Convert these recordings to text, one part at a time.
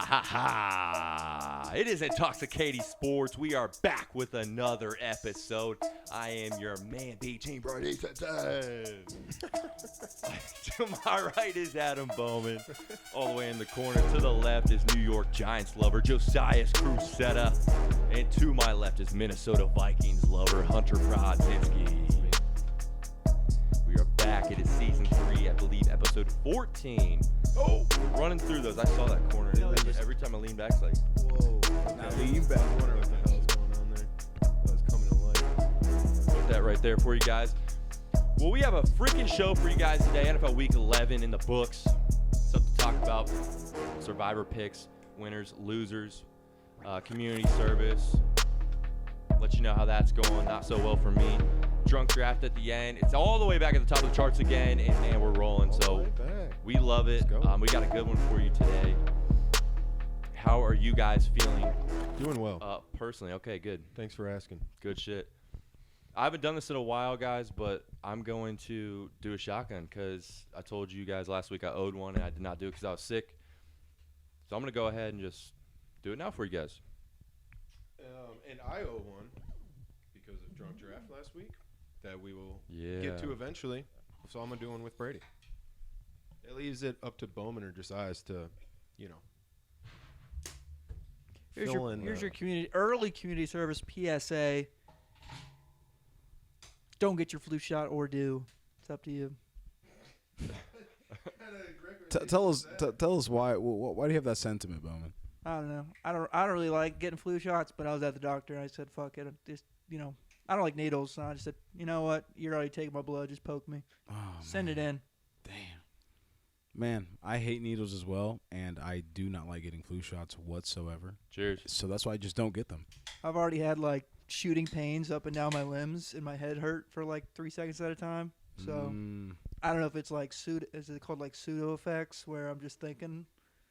ha. It is Intoxicating Sports. We are back with another episode. I am your man, B-Team Brody. To my right is Adam Bowman. All the way in the corner to the left is New York Giants lover, Josias Crusetta. And to my left is Minnesota Vikings lover, Hunter Brodzinski. We are back. It is season 3, I believe, episode 14. Oh, we're running through those. I saw that corner. Every time I lean back, it's like, whoa. Now lean back. I wonder what the hell is going on there. That was coming to life. Put that right there for you guys. Well, we have a freaking show for you guys today. NFL Week 11 in the books. Stuff to talk about. Survivor picks, winners, losers, community service. Let you know how that's going. Not so well for me. Drunk draft at the end. It's all the way back at the top of the charts again, and man, we're rolling. So we love it. We got a good one for you today. How are you guys feeling? Doing well. Personally, okay, good. Thanks for asking. Good shit. I haven't done this in a while, guys, but I'm going to do a shotgun because I told you guys last week I owed one, and I did not do it because I was sick. So I'm going to go ahead and just do it now for you guys. And I owe one because of drunk draft last week that we will get to eventually. So I'm going to do one with Brady. It leaves it up to Bowman or Josias to, Here's your early community service PSA. Don't get your flu shot or do. It's up to you. Tell us why do you have that sentiment, Bowman? I don't know. I don't really like getting flu shots, but I was at the doctor and I said, fuck it. I don't like needles, so I just said, you know what? You're already taking my blood. Just poke me. Oh, Send it in. Damn. Man, I hate needles as well, and I do not like getting flu shots whatsoever. Cheers. So that's why I just don't get them. I've already had, shooting pains up and down my limbs, and my head hurt for, 3 seconds at a time. So I don't know if it's, is it called, pseudo effects, where I'm just thinking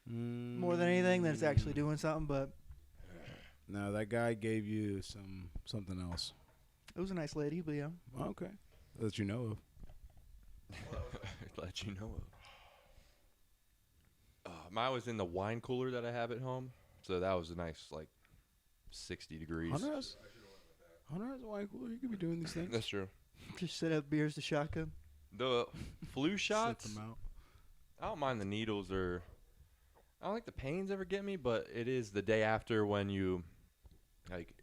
more than anything than it's actually doing something, but. No, that guy gave you something else. It was a nice lady, but yeah. Okay. That you know of. Let you know of. Mine was in the wine cooler that I have at home, so that was a nice, 60 degrees. Hunter has a wine cooler. You could be doing these things. That's true. Just set up beers to shotgun. The flu shots, Set them out. I don't mind the needles I don't think the pains ever get me, but it is the day after when you,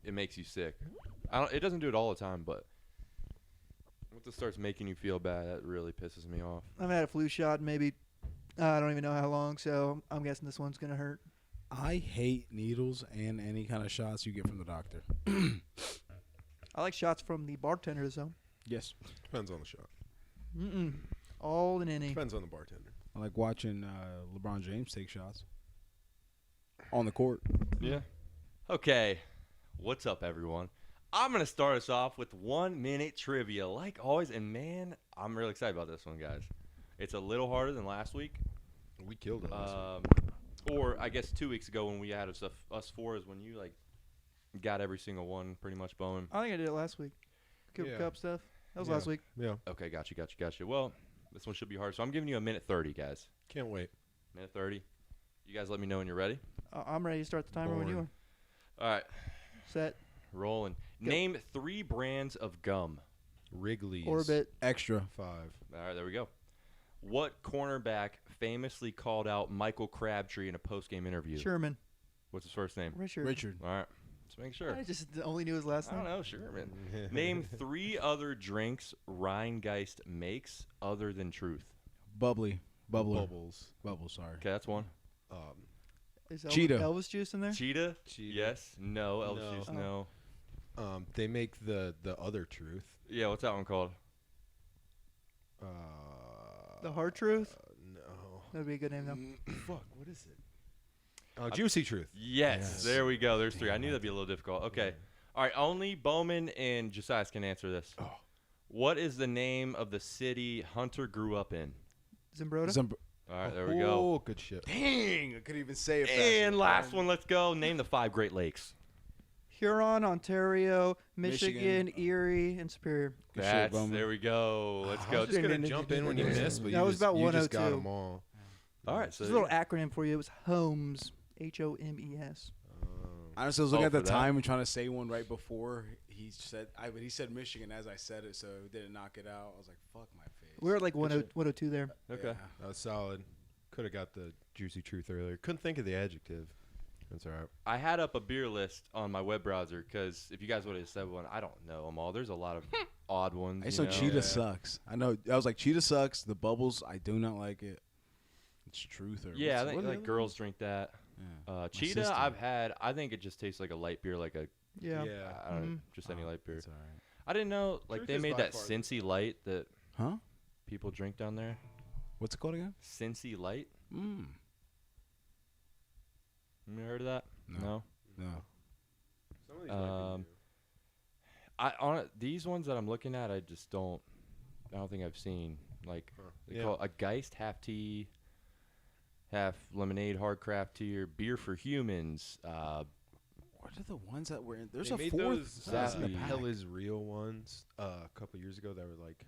it makes you sick. It doesn't do it all the time, but once it starts making you feel bad, that really pisses me off. I've had a flu shot maybe, I don't even know how long, so I'm guessing this one's going to hurt. I hate needles and any kind of shots you get from the doctor. I like shots from the bartenders, though. Yes. Depends on the shot. All in any. Depends on the bartender. I like watching LeBron James take shots on the court. Yeah. Okay. What's up, everyone? I'm going to start us off with 1-minute trivia, like always. And, man, I'm really excited about this one, guys. It's a little harder than last week. We killed it last week. Or, I guess, 2 weeks ago when we had us four is when you, got every single one pretty much, Bowman. I think I did it last week. Cooper Cup stuff. That was last week. Yeah. Okay, gotcha. Well, this one should be hard. So I'm giving you 1:30, guys. Can't wait. 1:30. You guys let me know when you're ready. I'm ready to start the timer when you are. All right. Set. Rolling. Go. Name 3 brands of gum. Wrigley's. Orbit. Extra. 5. All right, there we go. What cornerback famously called out Michael Crabtree in a post-game interview? Sherman. What's his first name? Richard. All right. Just make sure. I just only knew his last I name. don't know, Sherman. Name 3 other drinks Rheingeist makes other than Truth. Bubbly. Bubbles. Sorry. Okay, that's one. Is Cheetah. Elvis juice in there? Cheetah? Cheetah. Yes. No. Elvis juice, no. They make the other Truth. Yeah, what's that one called? The Hard Truth? No. That'd be a good name, though. Fuck, what is it? Juicy Truth. Yes. There we go. There's 3. I knew that'd be a little difficult. Okay. All right, only Bowman and Josias can answer this. Oh. What is the name of the city Hunter grew up in? Zimbrota? All right, there we go. Oh, good shit. Dang, I couldn't even say it. And last one, let's go. Name the 5 Great Lakes. Huron, Ontario, Michigan, Erie, and Superior. Good shit, Bowman. There we go. Let's I go. was just going to jump in when you missed, but That was about you just got 102. them all. All right. So There's a little acronym for you. It was HOMES. HOMES. Honestly, I was looking at the for that? time and trying to say one right before he said Michigan as I said it, so it didn't knock it out. I was like, fuck my face. We're at like 102 there. Okay. Yeah. That was solid. Could have got the juicy truth earlier. Couldn't think of the adjective. That's all right. I had up a beer list on my web browser because if you guys would have said one, I don't know them all. There's a lot of odd ones. I just know Cheetah sucks. I know. I was like, Cheetah sucks. The bubbles, I do not like it. It's truth or Yeah, I what think are like the girls drink that. Yeah. My Cheetah, sister. I've had. I think it just tastes like a light beer, like a Yeah. I don't know, just any light beer. That's all right. I didn't know like Truth they is made by that far Cincy Light that Huh? people drink down there. What's it called again? Cincy Light. Mm. You ever heard of that? No. No. Some of these might be new. These ones that I'm looking at, I just don't. I don't think I've seen. Like they Yeah. call it a Geist, half tea, half lemonade, hard craft tea, or beer for humans. What are the ones that were in? There's They a made fourth. those Zappy. in the pack. Hell is Real ones a couple years ago that were like,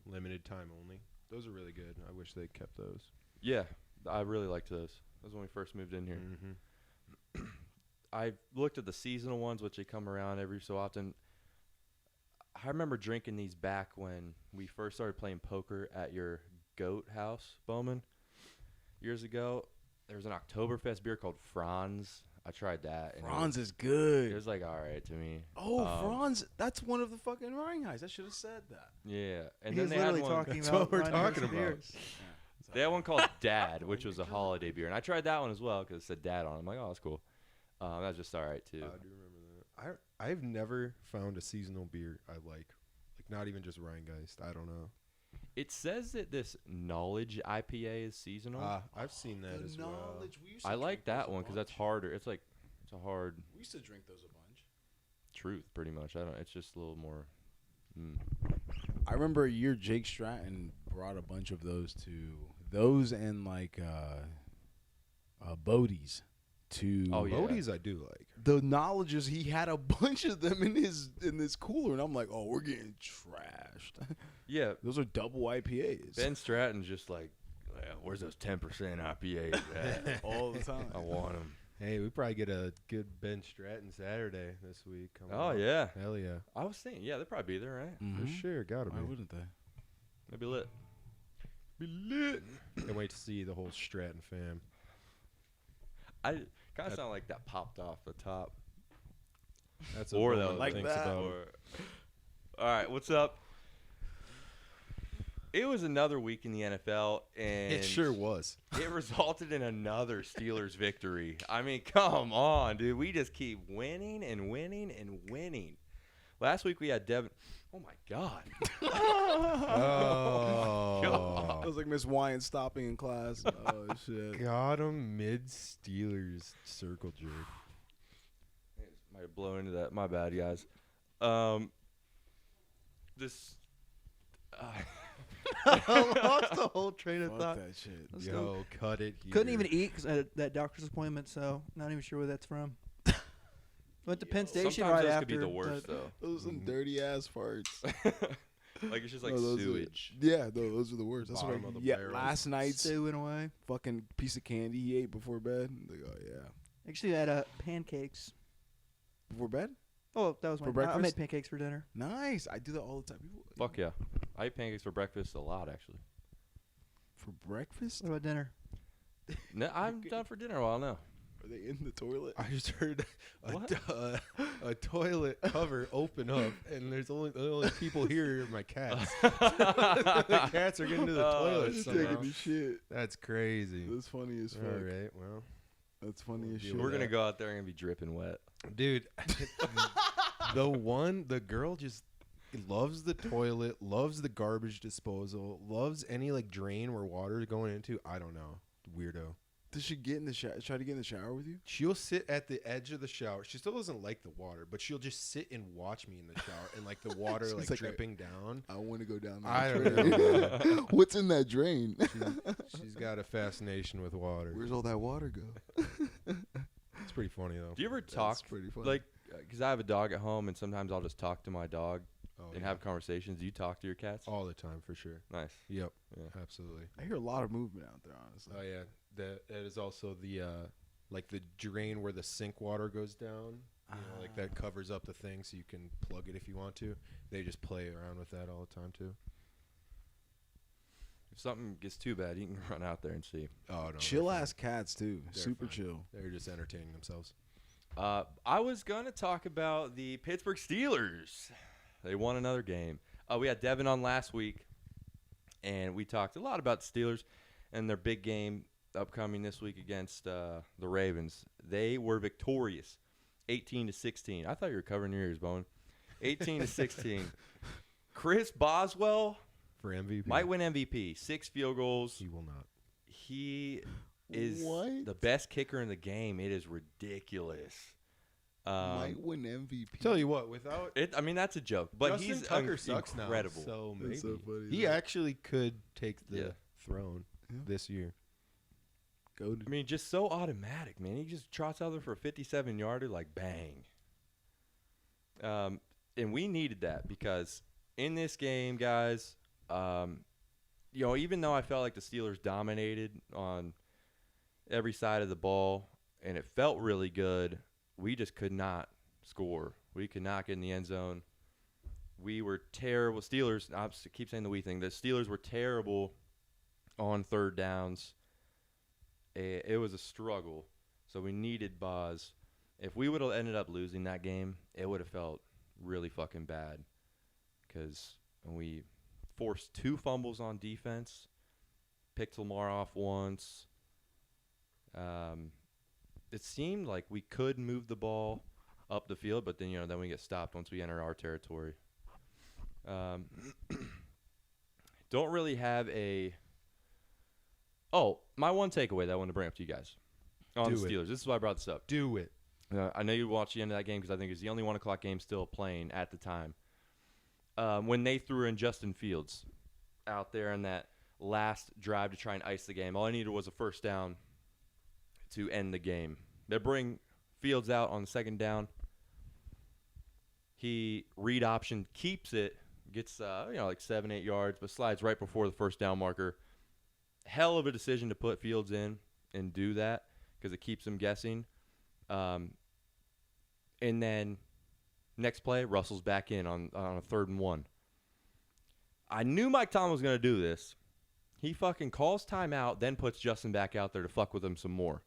limited time only. Those are really good. I wish they kept those. Yeah, I really liked those. That was when we first moved in here. Mm-hmm. I looked at the seasonal ones, which they come around every so often. I remember drinking these back when we first started playing poker at your goat house, Bowman, years ago. There was an Oktoberfest beer called Franz. I tried that. And Franz is it good. was like all right to me. Oh, Um, Franz. That's one of the fucking Rheinheis. I should have said that. Yeah, and He then was they had literally one. talking That's about what we're Ryan talking Harrison about. beers. They had one called Dad, which was a holiday beer, and I tried that one as well because it said Dad on it. I'm like, oh, that's cool. That was just all right too. I do remember that. I've never found a seasonal beer I like not even just Rheingeist. I don't know. It says that this Knowledge IPA is seasonal. I've seen that as well. I like that one because that's harder. It's a hard We used to drink those a bunch. truth, pretty much. I don't. It's just a little more. I remember a year Jake Stratton brought a bunch of those and like Bodie's to Oh, yeah. Bodie's I do like. the knowledge is he had a bunch of them in this cooler, and I'm like, oh, we're getting trashed. Yeah, Those are double IPAs Ben Stratton's just like, where's those 10% IPAs at? all the time. I want them. Hey, we probably get a good Ben Stratton Saturday this week. Oh yeah, Hell yeah. I was thinking, yeah, they'd probably be there, right? Mhm. For sure, gotta Why be. wouldn't they? They'd be lit. Be lit. Can't wait to see the whole Stratton fam. I kind of sound like that popped off the top. That's Or what that Bowman like thinks that. about. All right, what's up? It was another week in the NFL, and It sure was. it resulted in another Steelers victory. I mean, come on, dude. We just keep winning and winning and winning. Last week we had Devin. Oh my God. Oh. It was like Miss Wyan stopping in class. Oh shit! Got him mid Steelers circle jerk. Might have blown into that. My bad, guys. This. I lost the whole train of Fuck thought. that shit. Let's Yo, go. cut it here. Couldn't even eat because I had that doctor's appointment, so not even sure where that's from. Went to Penn Station Sometimes right those after. could be the worst, but though. Those are some dirty ass farts. Like it's just like No, those are- sewage. Yeah, those are the worst. That's Bottom what of I the yeah. barrel. Last night's stewing away. fucking piece of candy he ate before bed. Like, oh yeah, Actually, I had pancakes. before bed. Oh, that was For my. I breakfast? made pancakes for dinner. Nice. I do that all the time. People, Fuck yeah. I eat pancakes for breakfast a lot, actually. For breakfast? What about dinner? No, I'm done for dinner a while now. Are they in the toilet? I just heard What? a toilet cover open up, and the only people here are my cats. The cats are getting to the toilet Just somehow. taking the shit. That's crazy. That's funny as fuck. All right, well, That's funny as Deal shit. with We're gonna that. go out there and be dripping wet. dude, the girl just loves the toilet, loves the garbage disposal, loves any like drain where water is going into. I don't know, weirdo. Does she get in the shower? Try to get in the shower with you? She'll sit at the edge of the shower. She still doesn't like the water, but she'll just sit and watch me in the shower, and like the water She's like like, dripping down. I want to go down that I drain. don't know. What's in that drain? She's got a fascination with water. Where's all that water go? It's pretty funny though. Do you ever talk That's pretty funny. like? Because I have a dog at home, and sometimes I'll just talk to my dog Oh, and yeah. have conversations. Do you talk to your cats? all the time for sure. Nice. Yep, Yeah. absolutely. I hear a lot of movement out there, honestly. Oh yeah, that is also the like the drain where the sink water goes down. Like that covers up the thing so you can plug it if you want to. They just play around with that all the time too. If something gets too bad, you can run out there and see. Oh no, Chill ass cats too. They're Super fine. chill. They're just entertaining themselves. I was gonna talk about the Pittsburgh Steelers. They won another game. We had Devin on last week, and we talked a lot about the Steelers and their big game upcoming this week against the Ravens. They were victorious, 18-16. I thought you were covering your ears, Bowen. 18-16. Chris Boswell For MVP. might win MVP. 6 field goals. He will not. He is What? the best kicker in the game. It is ridiculous. Might win MVP. Tell you what, without It, I mean, that's a joke, but Justin he's Tucker sucks incredible. now. So maybe That's so funny, he though. actually could take the Yeah. throne Yeah. this year. Go I mean, just so automatic, man. He just trots out there for a 57-yarder, like bang. And we needed that because in this game, guys, even though I felt like the Steelers dominated on every side of the ball and it felt really good, we just could not score. We could not get in the end zone. We were terrible. Steelers, I keep saying the we thing. The Steelers were terrible on third downs. It was a struggle. So we needed Boz. If we would have ended up losing that game, it would have felt really fucking bad because we forced 2 fumbles on defense, picked Lamar off once. It seemed like we could move the ball up the field, but then then we get stopped once we enter our territory. Don't really have a. Oh, my one takeaway that I want to bring up to you guys on Do the it. Steelers. This is why I brought this up. Do it. I know you watched the end of that game because I think it's the only 1 o'clock game still playing at the time. When they threw in Justin Fields out there in that last drive to try and ice the game, all I needed was a first down to end the game. They bring Fields out on the second down. He read option, keeps it, gets like 7-8 yards, but slides right before the first down marker. Hell of a decision to put Fields in and do that because it keeps him guessing. And then next play, Russell's back in on a 3rd and 1. I knew Mike Tomlin was going to do this. He fucking calls timeout, then puts Justin back out there to fuck with him some more.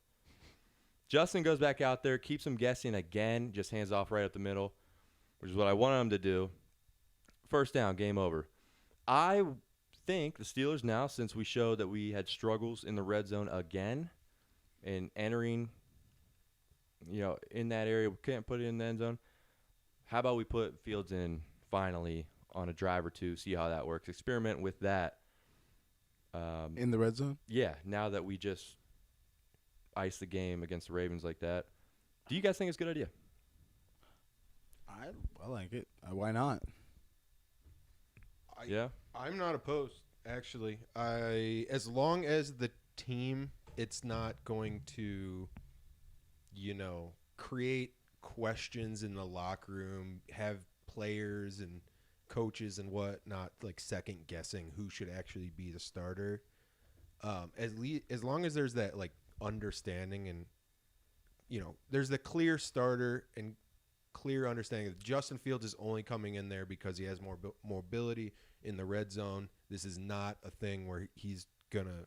Justin goes back out there, keeps him guessing again, just hands off right up the middle, which is what I wanted him to do. First down, game over. I think the Steelers now, since we showed that we had struggles in the red zone again and entering, in that area, we can't put it in the end zone. How about we put Fields in finally on a drive or 2, see how that works. Experiment with that. in the red zone. Yeah, now that we just ice the game against the Ravens like that. Do you guys think it's a good idea? I like it. Why not? Yeah. I'm not opposed, actually. As long as the team, it's not going to, create questions in the locker room, have players and coaches and whatnot like second guessing who should actually be the starter. As long as there's that like understanding and there's the clear starter and clear understanding that Justin Fields is only coming in there because he has more mobility in the red zone. This is not a thing where he's gonna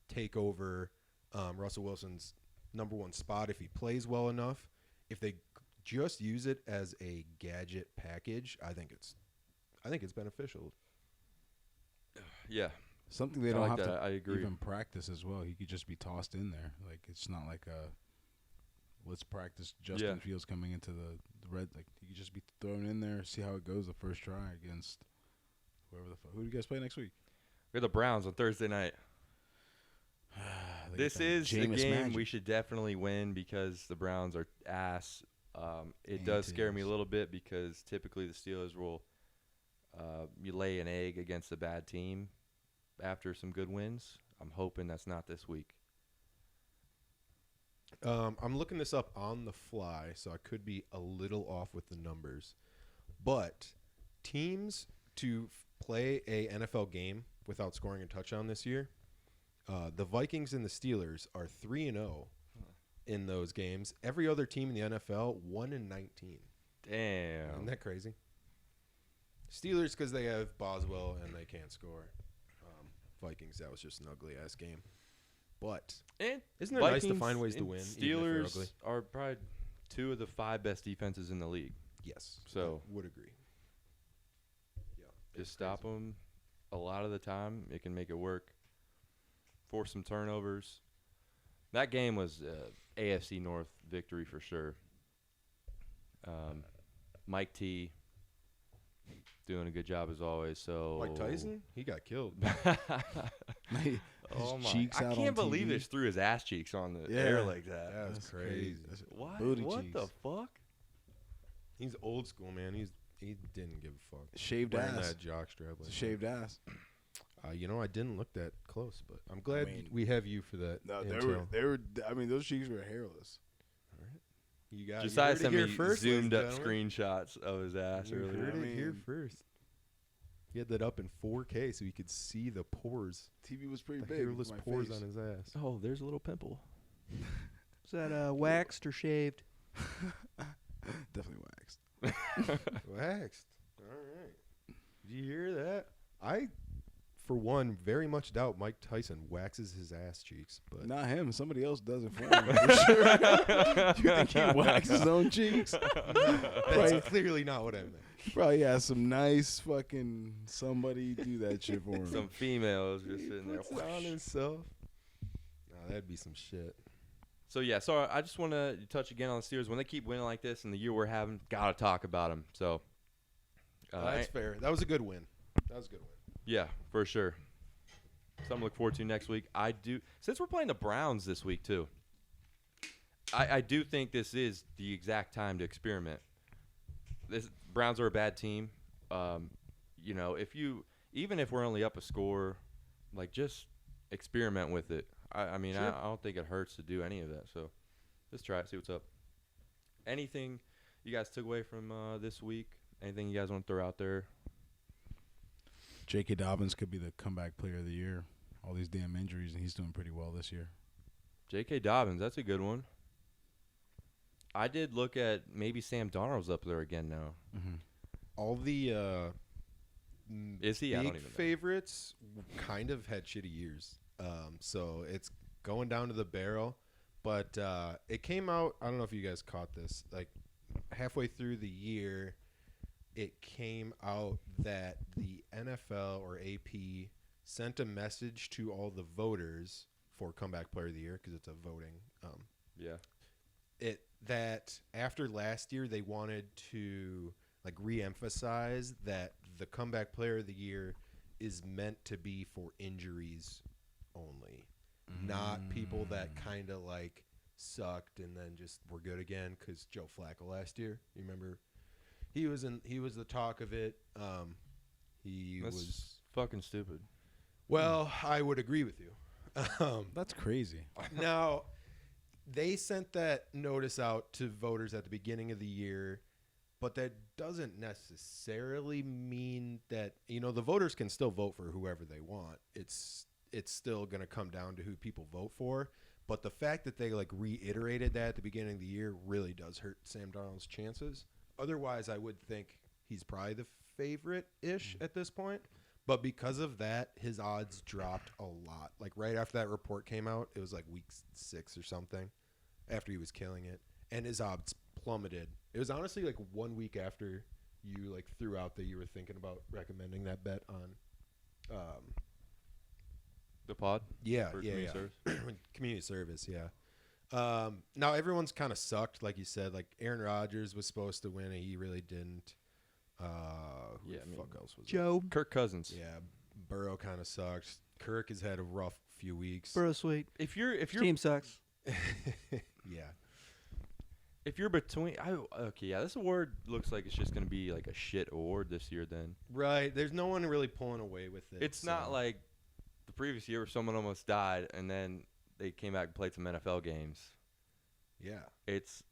take over Russell Wilson's number 1 spot if he plays well enough. If they just use it as a gadget package, I think it's beneficial. Yeah. Something they I don't like have that. to I agree. even practice as well. He could just be tossed in there. Like it's not like let's practice Justin Fields coming into the red. Like he could just be thrown in there, see how it goes the first try against whoever the fuck. Who do you guys play next week? We have the Browns on Thursday night. This is a game we should definitely win because the Browns are ass. It does scare me a little bit because typically the Steelers will you lay an egg against a bad team after some good wins. I'm hoping that's not this week. I'm looking this up on the fly, so I could be a little off with the numbers. But teams to play a NFL game without scoring a touchdown this year, the Vikings and the Steelers are 3-0 in those games. Every other team in the NFL 1-19. Damn. Isn't that crazy? Steelers because they have Boswell and they can't score. Vikings, that was just an ugly ass game. But And isn't it Vikings nice to find ways to win? even if they're Steelers ugly? are probably 2 of the 5 best defenses in the league. Yes. So I would agree. Yeah. just stop them a lot of the time. It can make it work. Force some turnovers. That game was AFC North victory for sure. Mike T doing a good job as always. So Mike Tyson, he got killed. Oh my! cheeks I out can't on believe TV. they just threw his ass cheeks on the Yeah. air like that. That was That's crazy. That's What? booty What cheeks. the fuck? He's old school, man. He didn't give a fuck. Shaved Wearing ass. that jockstrap. It's a Like shaved ass. I didn't look that close, but I'm glad mean, we have you for that. No, intel. they were. I mean, those cheeks were hairless. You got Josiah you heard sent it me here first, zoomed up ladies and gentlemen. screenshots of his ass You earlier. heard I it here mean- first. He had that up in 4K so he could see the pores, TV was pretty the big. hairless with my pores face. on his ass. Oh, there's a little pimple. Is that waxed or shaved? Definitely waxed. Waxed. All right. Did you hear that? I, for one, very much doubt Mike Tyson waxes his ass cheeks, but Not him. Somebody else does it for him. For sure. You think he waxes his own cheeks? that's clearly not what I meant. Probably has some nice fucking somebody do that shit for him. Some females just sitting there. Puts it on himself. No, that'd be some shit. So yeah, so I just want to touch again on the Steelers. When they keep winning like this, and the year we're having, gotta talk about them. So That's fair. That was a good win. That was a good win. yeah, for sure. Something to look forward to next week. I do, since we're playing the Browns this week too. I do think this is the exact time to experiment. This Browns are a bad team. Even if we're only up a score, like just experiment with it. I mean, Sure. I don't think it hurts to do any of that. So let's try it, see what's up. Anything you guys took away from this week? Anything you guys want to throw out there? J.K. Dobbins could be the comeback player of the year. All these damn injuries, and he's doing pretty well this year. J.K. Dobbins, that's a good one. I did look at maybe Sam Darnold's up there again now. Mm-hmm. All the Is he? I don't big even know. favorites kind of had shitty years. So it's going down to the barrel. But it came out, I don't know if you guys caught this, like halfway through the year, it came out that the NFL or AP sent a message to all the voters for comeback player of the year because it's a voting. Yeah. That after last year, they wanted to like re-emphasize that the comeback player of the year is meant to be for injuries only, not people that kind of like sucked and then just were good again. Because Joe Flacco last year, you remember, he was the talk of it. He That's was fucking stupid. well. I would agree with you. That's crazy. Now, they sent that notice out to voters at the beginning of the year, but that doesn't necessarily mean that, the voters can still vote for whoever they want. It's still going to come down to who people vote for. But the fact that they like reiterated that at the beginning of the year really does hurt Sam Darnold's chances. Otherwise, I would think he's probably the favorite-ish at this point. But because of that, his odds dropped a lot. Like right after that report came out, it was like week 6 or something after he was killing it. And his odds plummeted. It was honestly like 1 week after you like threw out that you were thinking about recommending that bet on The pod? yeah, For yeah, community yeah. Community service, yeah. Now everyone's kind of sucked, like you said. Like Aaron Rodgers was supposed to win, and he really didn't. Who the fuck else was it? Joe. Kirk Cousins. Yeah, Burrow kind of sucks. Kirk has had a rough few weeks. Burrow sweet. If you're Team sucks. Yeah, if you're between, this award looks like it's just gonna be like a shit award this year. Then right. There's no one really pulling away with it. it's not like the previous year where someone almost died and then they came back and played some NFL games. Yeah, It's,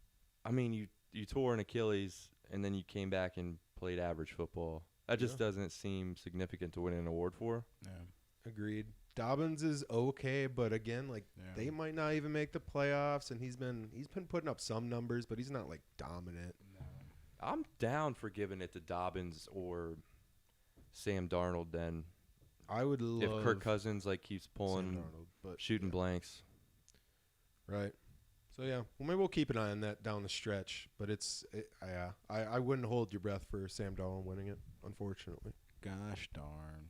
I mean, you tore an Achilles and then you came back and played average football. That just doesn't seem significant to win an award for. Yeah. agreed. Dobbins is okay, but again, like they might not even make the playoffs, and he's been putting up some numbers, but he's not like dominant. No. I'm down for giving it to Dobbins or Sam Darnold. Then I would love if Kirk Cousins like keeps Sam pulling, Darnold, but shooting blanks. right. So yeah, well maybe we'll keep an eye on that down the stretch, but I wouldn't hold your breath for Sam Darnold winning it, unfortunately. Gosh darn.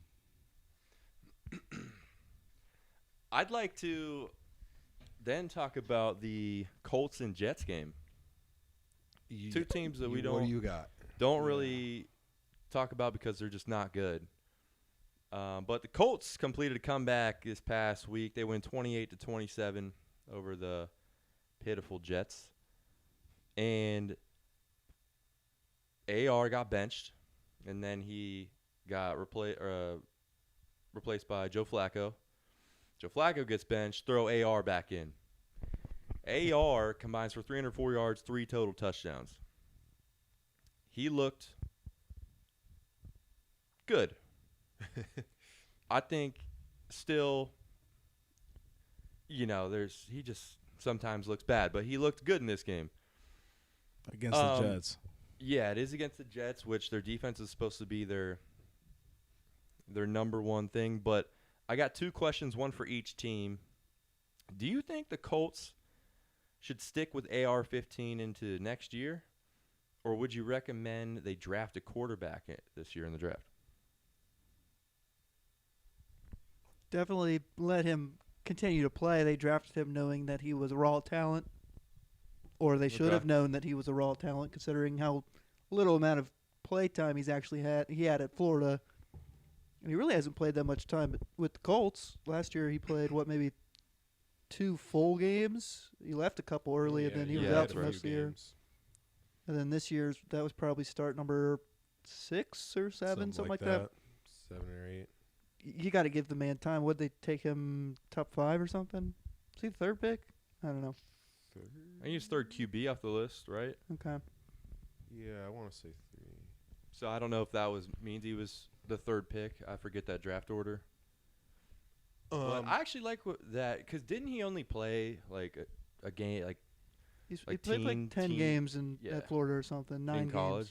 I'd like to then talk about the Colts and Jets game. Two teams that we What do you got? don't really talk about because they're just not good. But the Colts completed a comeback this past week. They win 28-27 over the pitiful Jets. And AR got benched, and then he got replaced by Joe Flacco. Joe Flacco gets benched, throw AR back in. AR combines for 304 yards, 3 total touchdowns. He looked good. I think still, he just sometimes looks bad, but he looked good in this game. Against the Jets. Yeah, it is against the Jets, which their defense is supposed to be their number one thing. But I got 2 questions, one for each team. Do you think the Colts should stick with AR-15 into next year, or would you recommend they draft a quarterback this year in the draft? Definitely let him continue to play. They drafted him knowing that he was a raw talent, or they should have known that he was a raw talent, considering how little amount of play time he had at Florida. And he really hasn't played that much time with the Colts. Last year he played, maybe 2 full games? He left a couple early, and then he was out the rest of the year. And then this year's, that was probably start number 6 or 7, something like that. 7 or 8. You got to give the man time. Would they take him top 5 or something? Is he the 3rd pick? I don't know. I think he's 3rd QB off the list, right? Okay. Yeah, I want to say 3. So I don't know if that means he was the 3rd pick. I forget that draft order. But I actually like that, because didn't he only play like a game, like he played like 10 games at Florida or something, 9 in college?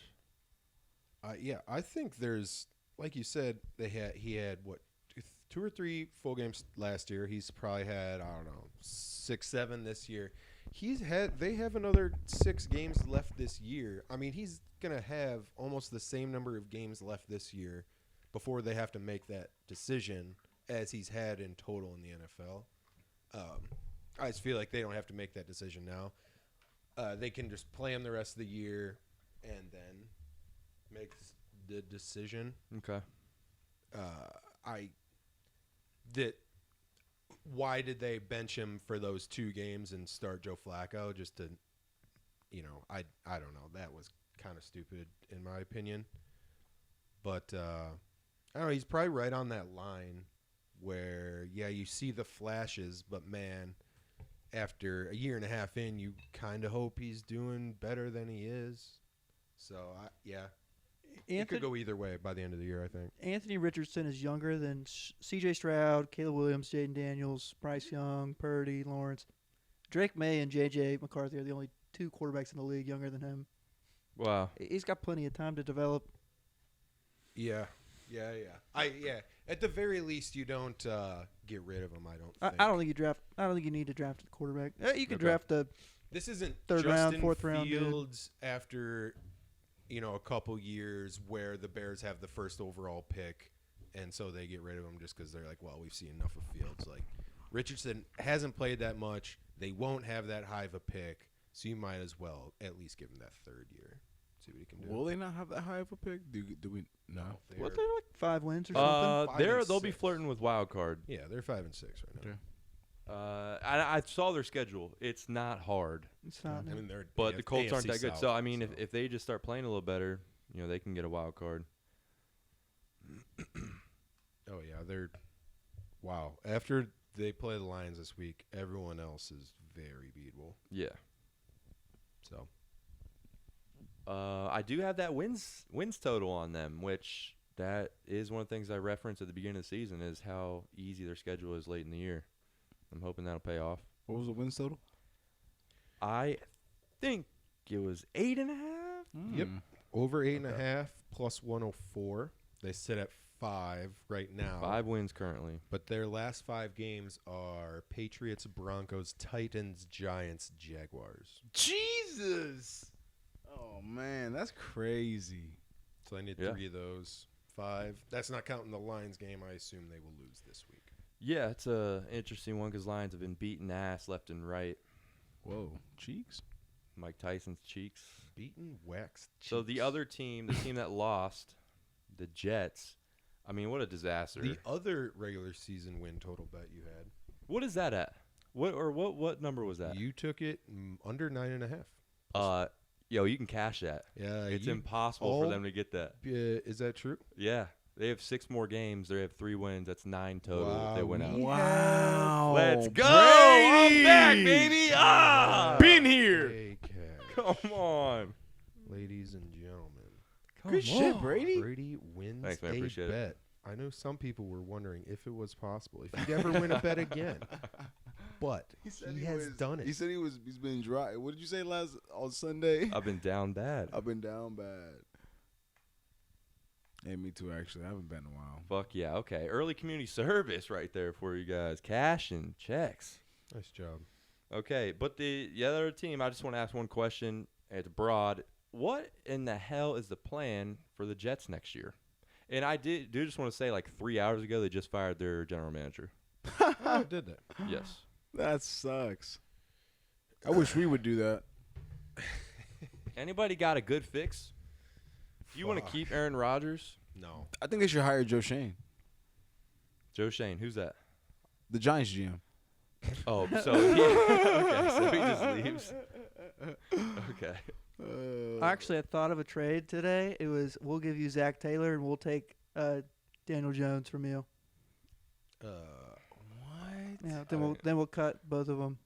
Yeah, I think there's, like you said, he had 2 or 3 full games last year. He's probably had, I don't know, 6, 7 this year. They have another 6 games left this year. I mean, he's gonna have almost the same number of games left this year before they have to make that decision as he's had in total in the NFL. I just feel like they don't have to make that decision now. They can just play him the rest of the year and then make the decision. Okay. Why did they bench him for those 2 games and start Joe Flacco just to, I don't know. That was kind of stupid in my opinion. But I don't know. He's probably right on that line where, you see the flashes, but man, after a year and a half in, you kind of hope he's doing better than he is. So, it could go either way by the end of the year, I think. Anthony Richardson is younger than C.J. Stroud, Caleb Williams, Jaden Daniels, Bryce Young, Purdy, Lawrence. Drake May and J.J. McCarthy are the only 2 quarterbacks in the league younger than him. Wow. He's got plenty of time to develop. Yeah. At the very least, you don't get rid of him. I don't think. I don't think you need to draft a quarterback. You could draft a. This isn't 3rd round, 4th round Fields after, a couple years where the Bears have the 1st overall pick, and so they get rid of him just because they're like, well, we've seen enough of Fields. Like, Richardson hasn't played that much. They won't have that high of a pick, so you might as well at least give him that 3rd year. See what he can do. Will they not have that high of a pick? Do we? No. What, they're like 5 wins or something? They'll be flirting with wild card. Yeah, they're 5 and 6 right now. Okay. I saw their schedule. It's not hard. It's not. I mean, But the Colts aren't that good. South, So, I mean, if they just start playing a little better, they can get a wild card. Oh, yeah. Wow. After they play the Lions this week, everyone else is very beatable. Yeah. So. I do have that wins total on them, which that is one of the things I referenced at the beginning of the season is how easy their schedule is late in the year. I'm hoping that'll pay off. What was the wins total? I think it was 8.5. Yep. Over 8.5 plus 104. They sit at 5 right now. 5 wins currently. But their last 5 games are Patriots, Broncos, Titans, Giants, Jaguars. Jesus. Oh, man, that's crazy. So I need 3 of those. 5. That's not counting the Lions game. I assume they will lose this week. Yeah, it's a interesting one because Lions have been beating ass left and right. Whoa, cheeks? Mike Tyson's cheeks. Beaten, waxed cheeks. So the other team, the team that lost, the Jets, I mean, what a disaster. The other regular season win total bet you had. What is that at? What number was that? You took it under 9.5. Yo, you can cash that. Yeah, It's impossible for them to get that. Is that true? Yeah. They have 6 more games. They have 3 wins. That's 9 total if they win out. Wow. Let's go. Brady! I'm back, baby. Ah! Been here. Hey, Cash. Come on. Ladies and gentlemen. Good shit, Brady. Brady wins Thanks, man. a Appreciate it. bet. I know some people were wondering if it was possible, if he'd ever win a bet again. But he has done it. He said he's been dry. What did you say on Sunday? I've been down bad. I've been down bad. Hey, me too, actually. I haven't been in a while. Fuck yeah. Okay. Early community service right there for you guys. Cash and checks. Nice job. Okay. But the other team, I just want to ask one question. It's broad. What in the hell is the plan for the Jets next year? And I do just want to say, like 3 hours ago, they just fired their general manager. Oh, did that? Yes. That sucks. I wish we would do that. Anybody got a good fix? Do you want to keep Aaron Rodgers? No. I think they should hire Joe Shane, Joe Shane. Who's that? the Giants GM. Oh, so he just leaves. Okay. Actually, I thought of a trade today. It was we'll give you Zach Taylor and we'll take Daniel Jones from you. What? Yeah, then we'll cut both of them.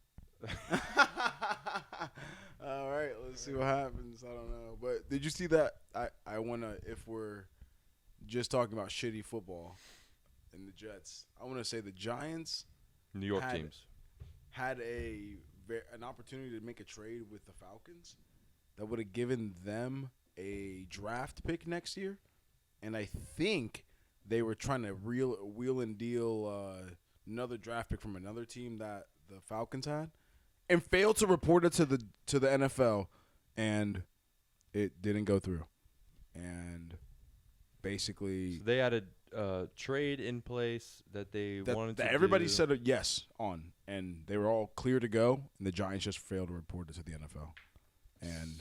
All right, let's see what happens. I don't know. But did you see that? I want to, if we're just talking about shitty football and the Jets, I want to say the Giants New York teams had an opportunity to make a trade with the Falcons that would have given them a draft pick next year. And I think they were trying to wheel and deal another draft pick from another team that the Falcons had, and failed to report it to the NFL, and it didn't go through. And basically, so they had a trade in place that they wanted to everybody do. said a yes on, and they were all clear to go, and the Giants just failed to report it to the NFL. And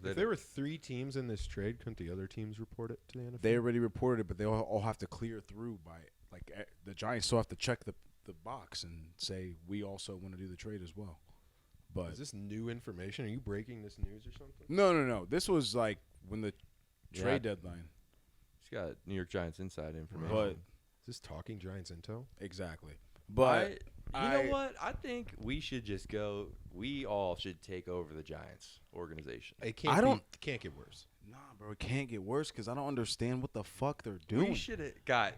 if there were 3 teams in this trade, couldn't the other teams report it to the NFL? they already reported it, but they all have to clear through by, like, the Giants still have to check the box and say we also want to do the trade as well. But is this new information? Are you breaking this news or something? No. This was like when the trade deadline. He's got New York Giants inside information. But Is this Talking Giants intel? exactly. But you know what? I think we should just go. We all should take over the Giants organization. It can't get worse. Nah, bro, it can't get worse because I don't understand what the fuck they're doing. We should have got.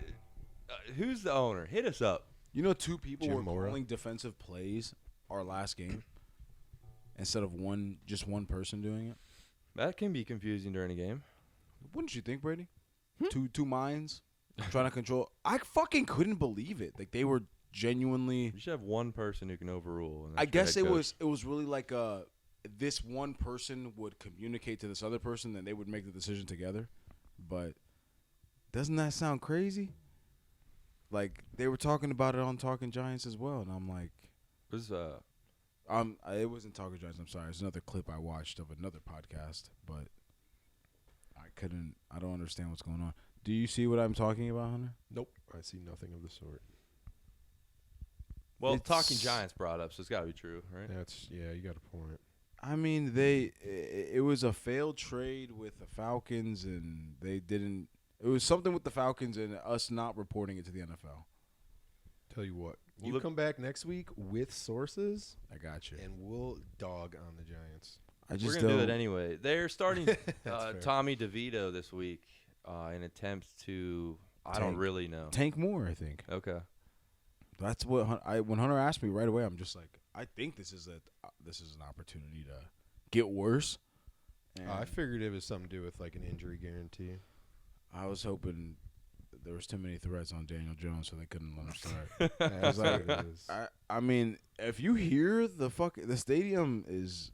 Who's the owner? Hit us up. You know, 2 people Jim were Mora. calling defensive plays our last game instead of just one person doing it. That can be confusing during a game. Wouldn't you think, Brady? Two minds trying to control. I fucking couldn't believe it. Like, they were genuinely. You should have one person who can overrule. And I that's your guess head it coach. was really like this one person would communicate to this other person, then they would make the decision together. But doesn't that sound crazy? Like, they were talking about it on Talking Giants as well, and I'm like, it wasn't Talking Giants. I'm sorry, it's another clip I watched of another podcast, but I don't understand what's going on. Do you see what I'm talking about, Hunter? Nope. I see nothing of the sort. Well, Talking Giants brought up, so it's got to be true, right? You got a point. I mean, it was a failed trade with the Falcons, and they didn't. It was something with the Falcons and us not reporting it to the NFL. Tell you what, Well, you come back next week with sources, I got you. and we'll dog on the Giants. I just We're going to do that anyway. They're starting fair. Tommy DeVito this week. in attempts to I don't really know. Tank more, I think. Okay. That's what when Hunter asked me right away. I'm just like, I think this is an opportunity to get worse. I figured it was something to do with like an injury guarantee. I was hoping there was too many threats on Daniel Jones, so they couldn't let him start. I mean, if you hear the stadium is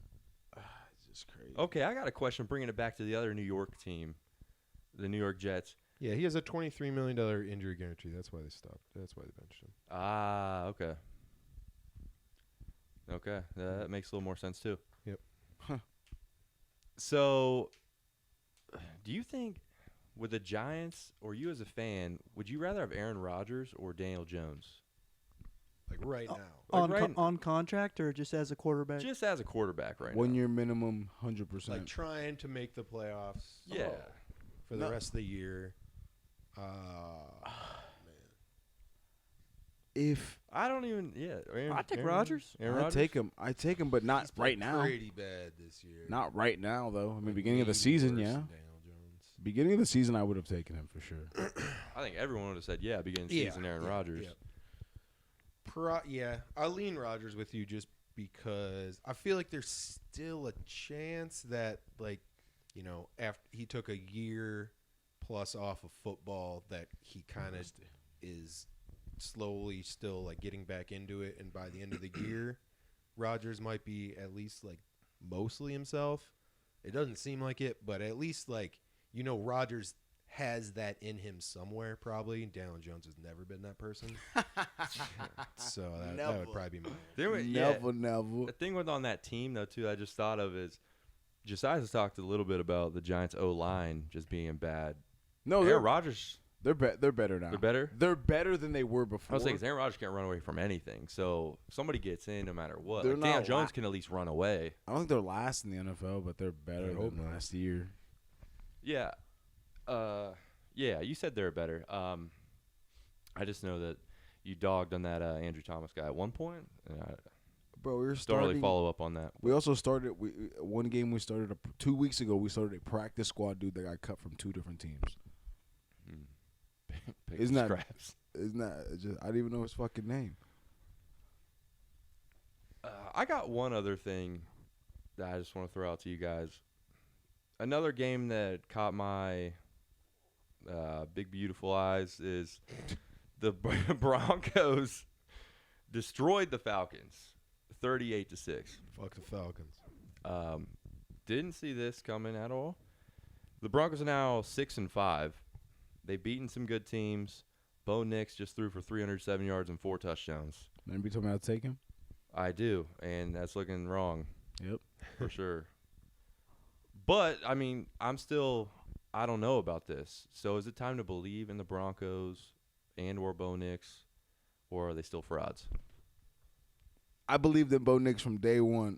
just crazy. Okay, I got a question. Bringing it back to the other New York team, the New York Jets. Yeah, he has a $23 million injury guarantee. That's why they stopped. That's why they benched him. Ah, okay. Okay, that makes a little more sense too. Yep. Huh. So, do you think with the Giants or you as a fan, would you rather have Aaron Rodgers or Daniel Jones? Like right now. On contract or just as a quarterback? Just as a quarterback right now. 1 year minimum, 100%. Like trying to make the playoffs. Yeah. For the rest of the year. If I don't even, I take Rodgers. I take him, but not right now. Pretty bad this year. Not right now, though. I mean, beginning of the season, yeah. Beginning of the season, I would have taken him for sure. I think everyone would have said, beginning of the season, Aaron Rodgers. Yeah, I'll lean Rodgers with you just because I feel like there's still a chance that, like, you know, after he took a year plus off of football, that he kind of is slowly still like getting back into it, and by the end of the year, Rodgers might be at least like mostly himself. It doesn't seem like it, but at least like, you know, Rodgers has that in him somewhere probably. Daniel Jones has never been that person. So that would probably be my Never. The thing on that team, though, too, I just thought of is Josiah's talked a little bit about the Giants' O-line just being bad. No, Aaron Rodgers. They're better now. They're better? They're better than they were before. I was saying, 'cause Aaron Rodgers can't run away from anything. So if somebody gets in no matter what. They're Like Daniel not Jones can at least run away. I don't think they're last in the NFL, but they're better than last year. Yeah. You said they're better. I just know that you dogged on that Andrew Thomas guy at one point. And Bro, we were don't starting. really follow up on that. We also started. One game we started 2 weeks ago. We started a practice squad dude that got cut from 2 different teams. Isn't that? I didn't even know his fucking name. I got one other thing that I just want to throw out to you guys. Another game that caught my big beautiful eyes is the Broncos destroyed the Falcons 38-6. Fuck the Falcons. Didn't see this coming at all. The Broncos are now 6-5. They've beaten some good teams. Bo Nix just threw for 307 yards and 4 touchdowns. Remember you told me how to take him? I do, and that's looking wrong. Yep. For sure. But, I mean, I don't know about this. So is it time to believe in the Broncos and or Bo Nix, or are they still frauds? I believed in Bo Nix from day one.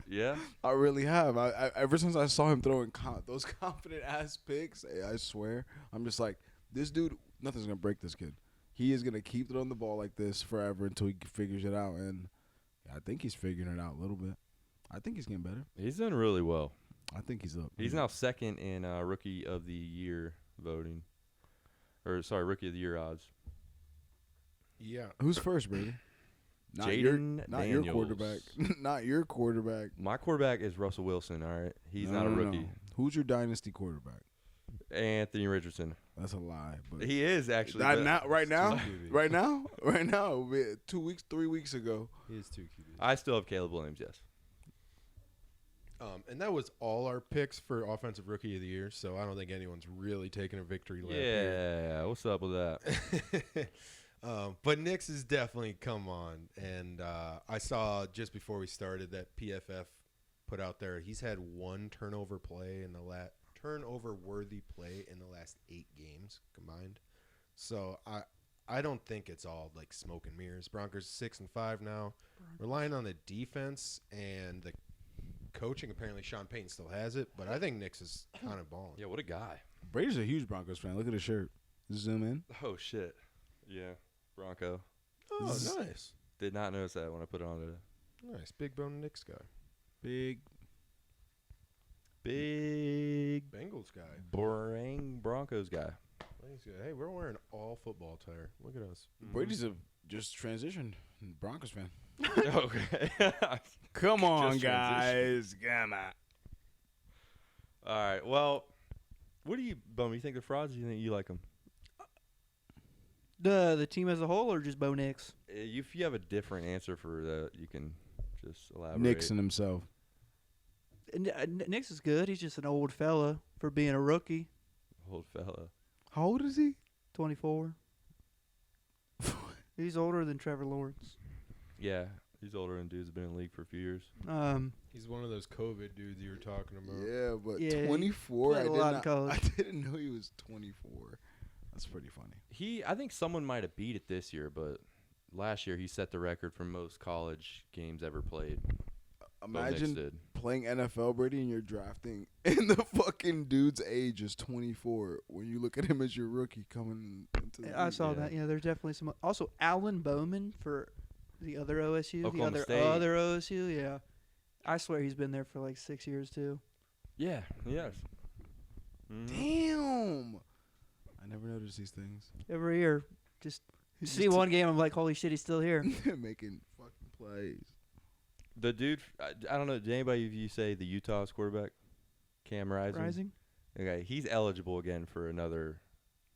Yeah? I really have. I ever since I saw him throwing those confident-ass picks, I swear, I'm just like, this dude, nothing's going to break this kid. He is going to keep throwing the ball like this forever until he figures it out, and I think he's figuring it out a little bit. I think he's getting better. He's done really well. I think he's up. He's now second in Rookie of the Year voting. Rookie of the Year odds. Yeah. Who's first, Brady? Not your quarterback. Not your quarterback. My quarterback is Russell Wilson, all right? He's not a rookie. No. Who's your dynasty quarterback? Anthony Richardson. That's a lie. But He is actually. right now. 3 weeks ago. He is 2 QBs. I still have Caleb Williams, yes. And that was all our picks for Offensive Rookie of the Year, so I don't think anyone's really taking a victory lap here. Yeah, what's up with that? But Nix has definitely come on, and I saw just before we started that PFF put out there he's had 1 turnover-worthy play in the last 8 games combined. So I don't think it's all like smoke and mirrors. Broncos 6-5 now, relying on the defense and the coaching. Apparently, Sean Payton still has it, but I think Nix is kind of balling. Yeah, what a guy. Brady's a huge Broncos fan. Look at his shirt. Zoom in. Oh, shit. Yeah, Bronco. Oh, nice. Did not notice that when I put it on today. Nice. Big bone Nix guy. Big league. Bengals guy. Broncos guy. Hey, we're wearing all football attire. Look at us. Brady's just transitioned. Broncos fan. Okay. Come on, Just guys. Come on. All right. Well, what do you, Bum? You think they're frauds? Or you think you like them? The team as a whole, or just Bo Nix? If you have a different answer for that, you can just elaborate. Nixon himself. Nix is good. He's just an old fella for being a rookie. Old fella. How old is he? 24. He's older than Trevor Lawrence. Yeah, he's older than dude's been in the league for a few years. He's one of those COVID dudes you were talking about. Yeah, but Yeah, 24. played a lot in college. I didn't know he was 24. That's pretty funny. I think someone might have beat it this year, but last year he set the record for most college games ever played. Imagine playing NFL, Brady, and you're drafting, and the fucking dude's age is 24. When you look at him as your rookie coming into the league. I saw that. Yeah, there's definitely some. Also, Alan Bowman for the other OSU. Oklahoma the State. other OSU, yeah. I swear he's been there for like 6 years, too. Yeah, yes. Mhm. Damn. I never noticed these things. Every year. Just He's see just one game, I'm like, holy shit, he's still here. making fucking plays. The dude, I don't know, did anybody of you say the Utah's quarterback? Cam Rising? Okay, he's eligible again for another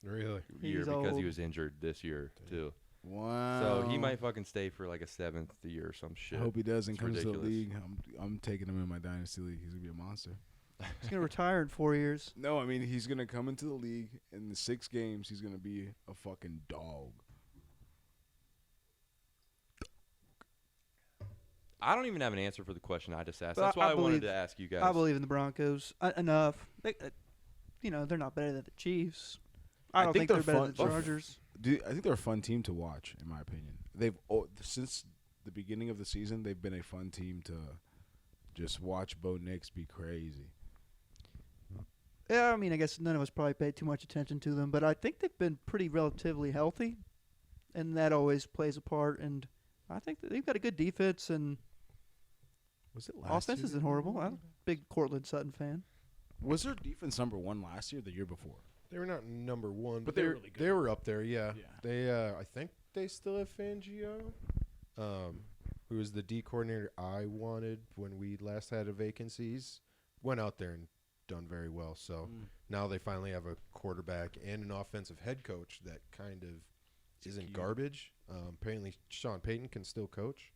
Really? year He's because he old. was injured this year, too. Wow. So he might fucking stay for like a 7th year or some shit. I hope he does and It's comes to the ridiculous. league. I'm taking him in my dynasty league. He's gonna be a monster. He's going to retire in 4 years. No, I mean he's gonna come into the league in the 6 games. He's gonna be a fucking dog. I don't even have an answer for the question I just asked. But That's why I wanted believe- to ask you guys. I believe in the Broncos enough. They, they're not better than the Chiefs. I don't think they're better than the fun- Chargers. I think they're a fun team to watch, in my opinion. They've since the beginning of the season, they've been a fun team to just watch. Bo Nix be crazy. Yeah, I mean, I guess none of us probably paid too much attention to them, but I think they've been pretty relatively healthy, and that always plays a part. And I think that they've got a good defense, and Was it last offense year? isn't horrible. I'm a big Cortland Sutton fan. Was their defense number 1 last year or the year before? They were not number one, But they they were were really good. They were up there, yeah. Yeah. They, I think they still have Fangio, who was the D coordinator I wanted when we last had a vacancies. Went out there and done very well. So now they finally have a quarterback and an offensive head coach that kind of isn't garbage. Apparently, Sean Payton can still coach.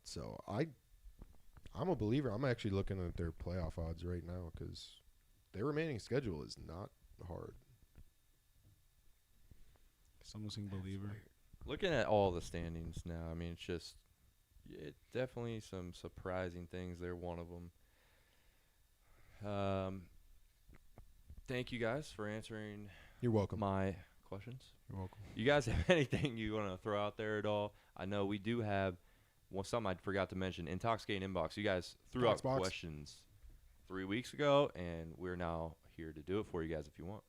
So I'm a believer. I'm actually looking at their playoff odds right now because their remaining schedule is not hard. Someone sing believer. Looking at all the standings now, I mean, it's definitely some surprising things. They're one of them. Thank you guys for answering You're welcome. my questions. You're welcome. You guys have anything you want to throw out there at all? I know we do have something I forgot to mention. Intoxicating Inbox. You guys threw out Box. questions 3 weeks ago, and we're now here to do it for you guys if you want.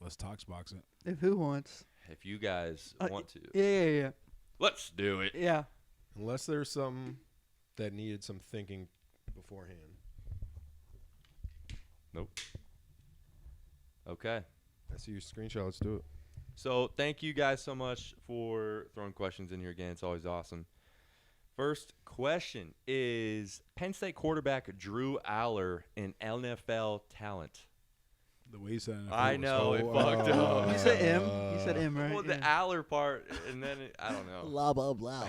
Let's box it. If who wants? If you guys want to. Yeah. Let's do it. Yeah. Unless there's something that needed some thinking beforehand. Nope. Okay. I see your screenshot. Let's do it. So thank you guys so much for throwing questions in here again. It's always awesome. First question is Penn State quarterback Drew Aller an NFL talent? The way you said it. I know, it fucked up. You said M. You said M, right? Well, the Yeah. Aller part, and then I don't know. Blah, blah, blah.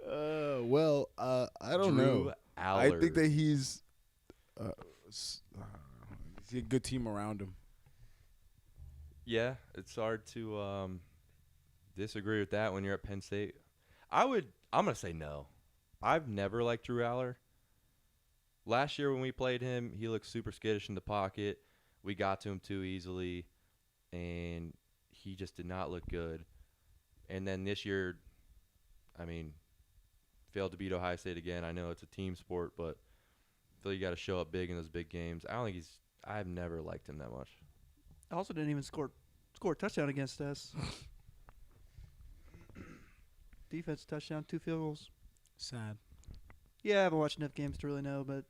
I don't Drew know. Aller. I think that he's a good team around him. Yeah, it's hard to disagree with that when you're at Penn State. I'm going to say no. I've never liked Drew Aller. Last year when we played him, he looked super skittish in the pocket. We got to him too easily, and he just did not look good. And then this year, I mean, failed to beat Ohio State again. I know it's a team sport, but I feel you got to show up big in those big games. I've never liked him that much. Also didn't even score a touchdown against us. Defense touchdown, 2 field goals. Sad. Yeah, I haven't watched enough games to really know, but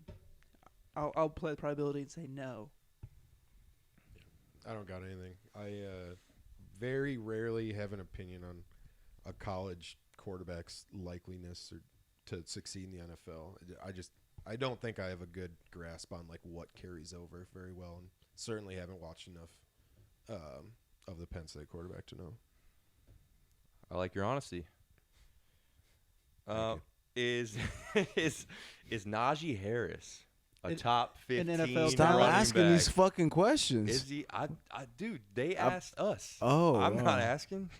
I'll play the probability and say no. I don't got anything. I very rarely have an opinion on a college quarterback's likeliness or to succeed in the NFL. I don't think I have a good grasp on like what carries over very well, and certainly haven't watched enough of the Penn State quarterback to know. I like your honesty. Thank Is Najee Harris a top 15 NFL running Stop asking back? these fucking questions. Is he? Dude, they asked us. Oh, I'm wow. not asking.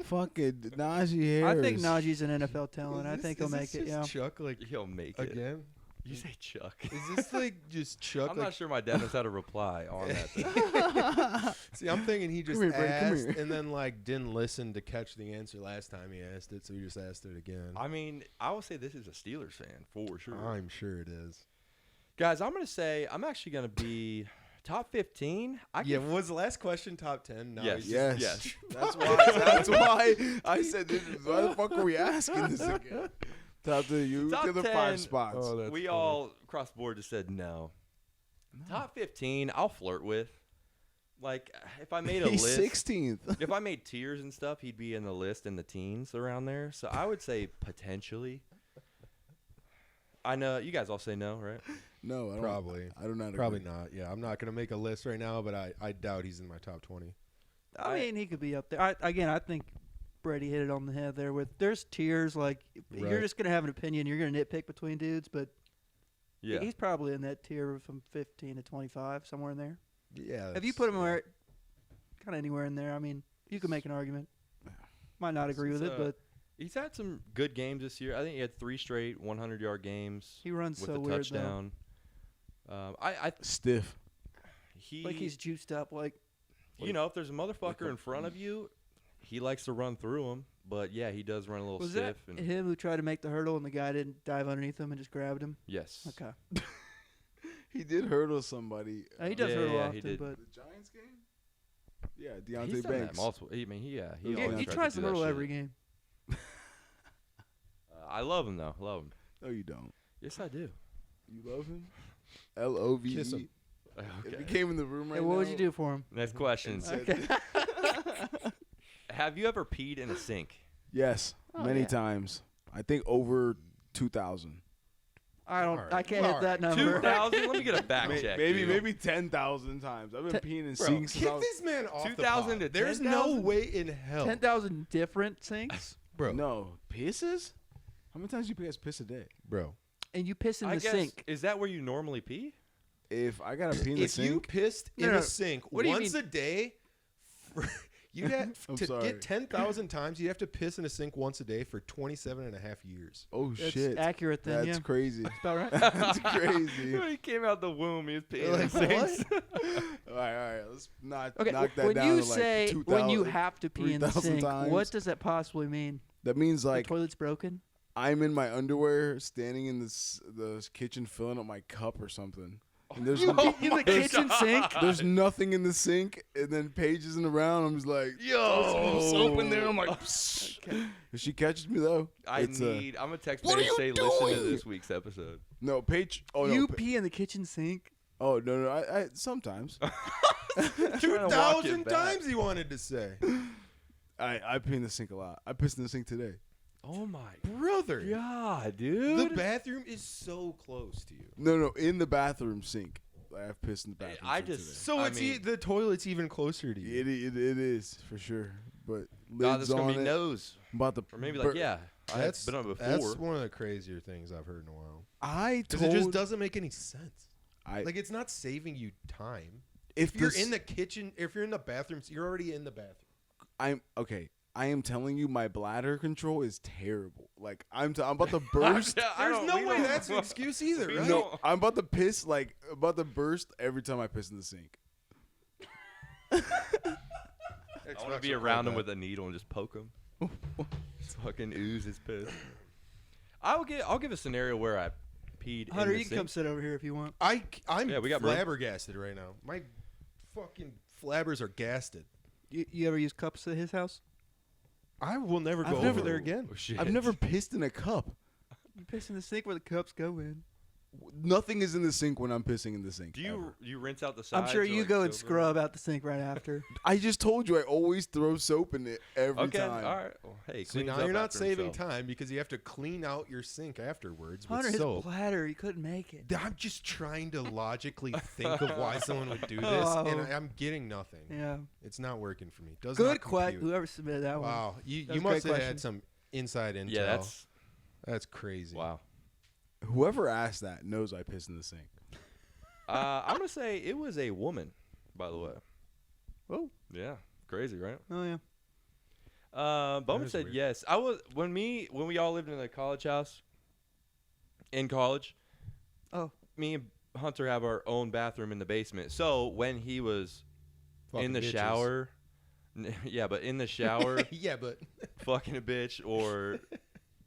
Fucking Najee Harris. I think Najee's an NFL talent. I think he'll make it. Yeah. Chuck like He'll make it. again. You say Chuck. Is this like just Chuck? I'm like, not sure my dad knows how to reply on that thing. See, I'm thinking he just Come here, Brady, come asked here. and then like didn't listen to catch the answer last time he asked it, so he just asked it again. I mean, I will say this is a Steelers fan for sure. I'm sure it is. Guys, I'm going to say I'm actually going to be top 15. Was the last question top 10? No, Yes. Yes. Yes. That's why I said this. Why the fuck are we asking this again? Top to you. Top To the 10. 5 spots. Oh, that's We funny. all across the board just said no. Top 15, I'll flirt with. Like, if I made a He's list. 16th. If I made tiers and stuff, he'd be in the list in the teens around there. So I would say potentially. I know you guys all say no, right? No, I don't. Probably. I do not. Probably agree. not. Yeah, I'm not going to make a list right now, but I doubt he's in my top 20. I mean, he could be up there. I think Brady hit it on the head there. There's tiers. Like you're Right. just gonna have an opinion. You're gonna nitpick between dudes, but Yeah. he's probably in that tier from 15 to 25, somewhere in there. Yeah. If you put him kind of anywhere in there, I mean, you could make an argument. Might not agree with it, but He's had some good games this year. I think he had 3 straight 100-yard games he runs with so a weird touchdown. I Stiff. he though. Like he's juiced up. Like you know, if there's a motherfucker in front of you, he likes to run through him. But yeah, he does run a little was stiff. that And him who tried to make the hurdle and the guy didn't dive underneath him and just grabbed him? yes. Okay, He did hurdle somebody. he does Yeah, hurdle yeah, often, he did. but The Giants game? Yeah, Deontay He's done that Banks. multiple. He he always tries to to do that hurdle shit. every game. I love him though. Love him. No, you don't. Yes, I do. You love him? LOVE. Kiss him. If he Okay. came in the room right Hey, now. what would you do for him? Next question. Okay. Have you ever peed in a sink? Yes, Oh, many yeah. times. I think over 2,000. I don't. Alright, I can't hit that number. 2,000? Let me get a back check. dude. Maybe 10,000 times. I've been peeing in Bro, sinks. get since I was- this man off 2,000 the to pod. There's no 10,000? way in hell. 10,000 different sinks, Bro. No, pisses? How many times do you guys piss a day? Bro. and you piss in I the guess, sink. is that where you normally pee? If I got to pee in the If you sink, pissed No, in no, a sink what do you once mean? a day, you'd have I'm to sorry. get 10,000 times, you'd have to piss in a sink once a day for 27 and a half years. oh That's shit. accurate then. That's Yeah, crazy. that's about right. That's crazy. When he came out the womb, he was peeing in Like, sinks. all right. Let's not Okay, knock that when down you to like say 2,000. when you have to pee in the 3,000 sink, times. what does that possibly mean? That means The like toilet's broken. I'm in my underwear, standing in the kitchen, filling up my cup or something. And there's In the kitchen sink. there's nothing in the sink, and then Paige isn't around. I'm just like, Yo! soap in there. I'm like, Okay. if she catches me though, I'm it's gonna text What Paige are and say, you listen to doing? this week's episode. no Paige. Oh no, You pee in the kitchen sink. oh no, I sometimes 2,000 times he wanted to say. I pee in the sink a lot. I pissed in the sink today. Oh my Brother. god, The dude! bathroom is so close to you. No, in the bathroom sink. I've pissed in the bathroom. I sink just- today. So I it's mean- the toilet's even closer to you. It is for sure, but God, lids that's gonna on be it. nose, I'm about to or maybe like bur- That's been on it That's before. one of the crazier things I've heard in a while. I Because told it just doesn't make any sense. I Like, it's not saving you time. if If you're this- in the kitchen, if you're in the bathroom, you're already in the bathroom. I'm okay. I am telling you, my bladder control is terrible. Like I'm about to burst. There's no way that's an excuse either, we right? don't- I'm about to piss. Like about to burst every time I piss in the sink. I want to be around him with a needle and just poke him. Fucking ooze his piss. I'll give a scenario where I peed in Hunter, the you can sink. come sit over here if you want. I'm Yeah, we got room. flabbergasted right now. My fucking flabbers are gasted. You ever use cups at his house? I will never I've go never- over there again. Oh, shit. I've never pissed in a cup. You piss in the sink where the cups go in. Nothing is in the sink when I'm pissing in the sink. Do ever. you rinse out the sides? I'm sure or, you like, go and soap it? scrub out the sink right after. I just told you I always throw soap in it every Okay, time. all right. Well, hey, See, cleans now up you're not after saving himself. time because you have to clean out your sink afterwards with Hunter, his soap. bladder, he couldn't make it. I'm just trying to logically think of why someone would do this, and Oh. I'm getting nothing. Yeah. It's not working for me. Does Good not question. compute. Whoever submitted that one. Wow, you That was a must great have question. had some inside intel. Yeah, that's crazy. wow. Whoever asked that knows I piss in the sink. I'm gonna say it was a woman, by the way. Oh. Yeah, crazy, right? Oh, yeah. Bowman is said weird. yes. I was when we all lived in a college house. In college. Oh. Me and Hunter have our own bathroom in the basement. So when he was Fucking in the bitches. shower, yeah, but in the shower, Yeah, but fucking a bitch or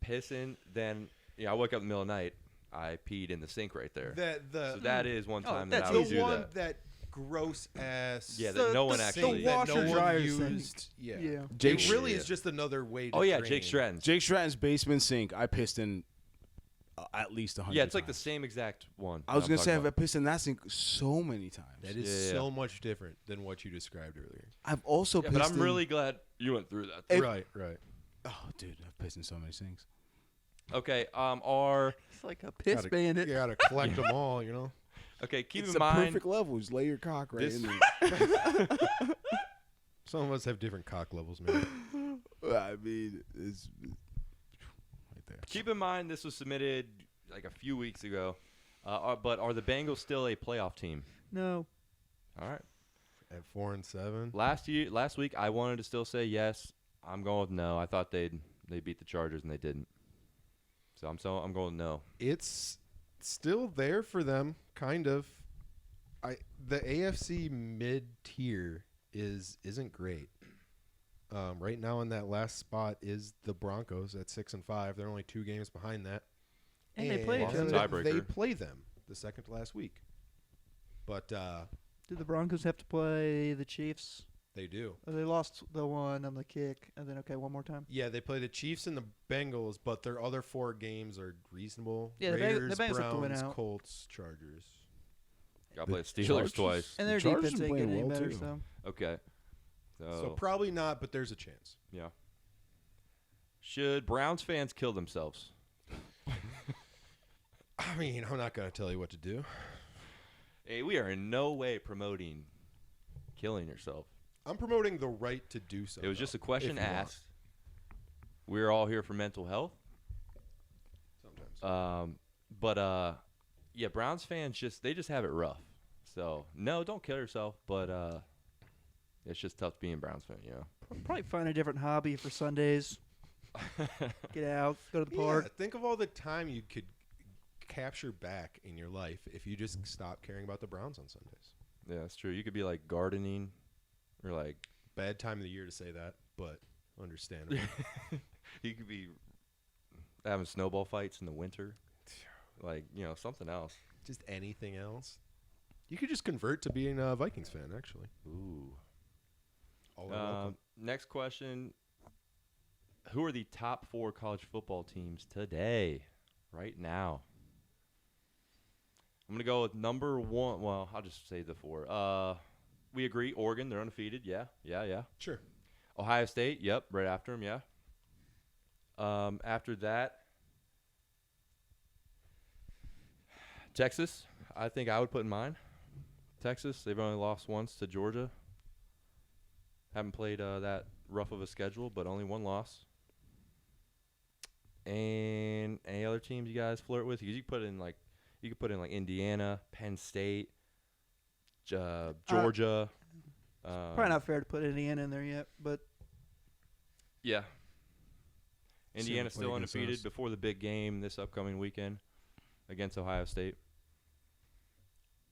pissing, then I woke up in the middle of the night. I peed in the sink right there. So that is one Oh, time that that's I the would do one that. that gross ass. Yeah, that no one the actually. the washer that no dryer one sink. used. Yeah. Yeah. Jake It really yeah. is just another way to Oh yeah, drain. Jake Stratton's. Jake Stratton's basement sink, I pissed in at least 100 Yeah, it's like the times. same exact one. I was that going I'm to say, talking I've pissed in that sink so many times. That is Yeah. so much different than what you described earlier. I've also Yeah, pissed but I'm in, really glad you went through that. If- Right. Oh, dude, I've pissed in so many sinks. Okay, It's like a piss Gotta- bandit. You gotta collect them all, you know. keep It's in the mind. perfect level. Just lay your cock right this- in there. Some of us have different cock levels, man. I mean, it's right there. Keep in mind this was submitted like a few weeks ago. But are the Bengals still a playoff team? No. All right. At 4-7. Last week I wanted to still say yes. I'm going with no. I thought they beat the Chargers and they didn't. So I'm going no. It's still there for them, kind of. The AFC mid tier isn't great. Right now in that last spot is the Broncos at 6-5. They're only 2 games behind that. And they play each Lost other. the tiebreaker. They play them the second to last week. But Did the Broncos have to play the Chiefs? they do. They lost the one on the kick. And then, okay, one more time. Yeah, they play the Chiefs and the Bengals, but their other 4 games are reasonable. Yeah, the Raiders, Bengals have to win Browns, out. Colts, Chargers. Got to The play the Steelers Chargers- twice. And The their Chargers defense are ain't playing getting any well, better, too. so. Okay. So probably not, but there's a chance. Yeah. Should Browns fans kill themselves? I mean, I'm not going to tell you what to do. Hey, we are in no way promoting killing yourself. I'm promoting the right to do so. It was though, just a question if you want. asked. We're all here for mental health. Sometimes. Yeah, Browns fans just have it rough. So no, don't kill yourself. But it's just tough being a Browns fan, Probably find a different hobby for Sundays. Get out, go to the park. Yeah, think of all the time you could capture back in your life if you just stop caring about the Browns on Sundays. Yeah, that's true. You could be like gardening, or like Bad time of the year to say that, but understandable. you could be having snowball fights in the winter, like something else. Just anything else. You could just convert to being a Vikings fan, actually. Ooh. All are welcome. Next question. Who are the top 4 college football teams today, right now? I'm going to go with number 1. Well, I'll just say the 4. We agree. Oregon, they're undefeated. Yeah. Sure. Ohio State, yep, right after them, yeah. After that, Texas, I think I would put in mine. Texas, they've only lost once to Georgia. Haven't played that rough of a schedule, but only 1 loss. And any other teams you guys flirt with? You could put in like Indiana, Penn State, Georgia. Probably not fair to put Indiana in there yet, but Yeah. See them Indiana's play still against undefeated us. before the big game this upcoming weekend against Ohio State.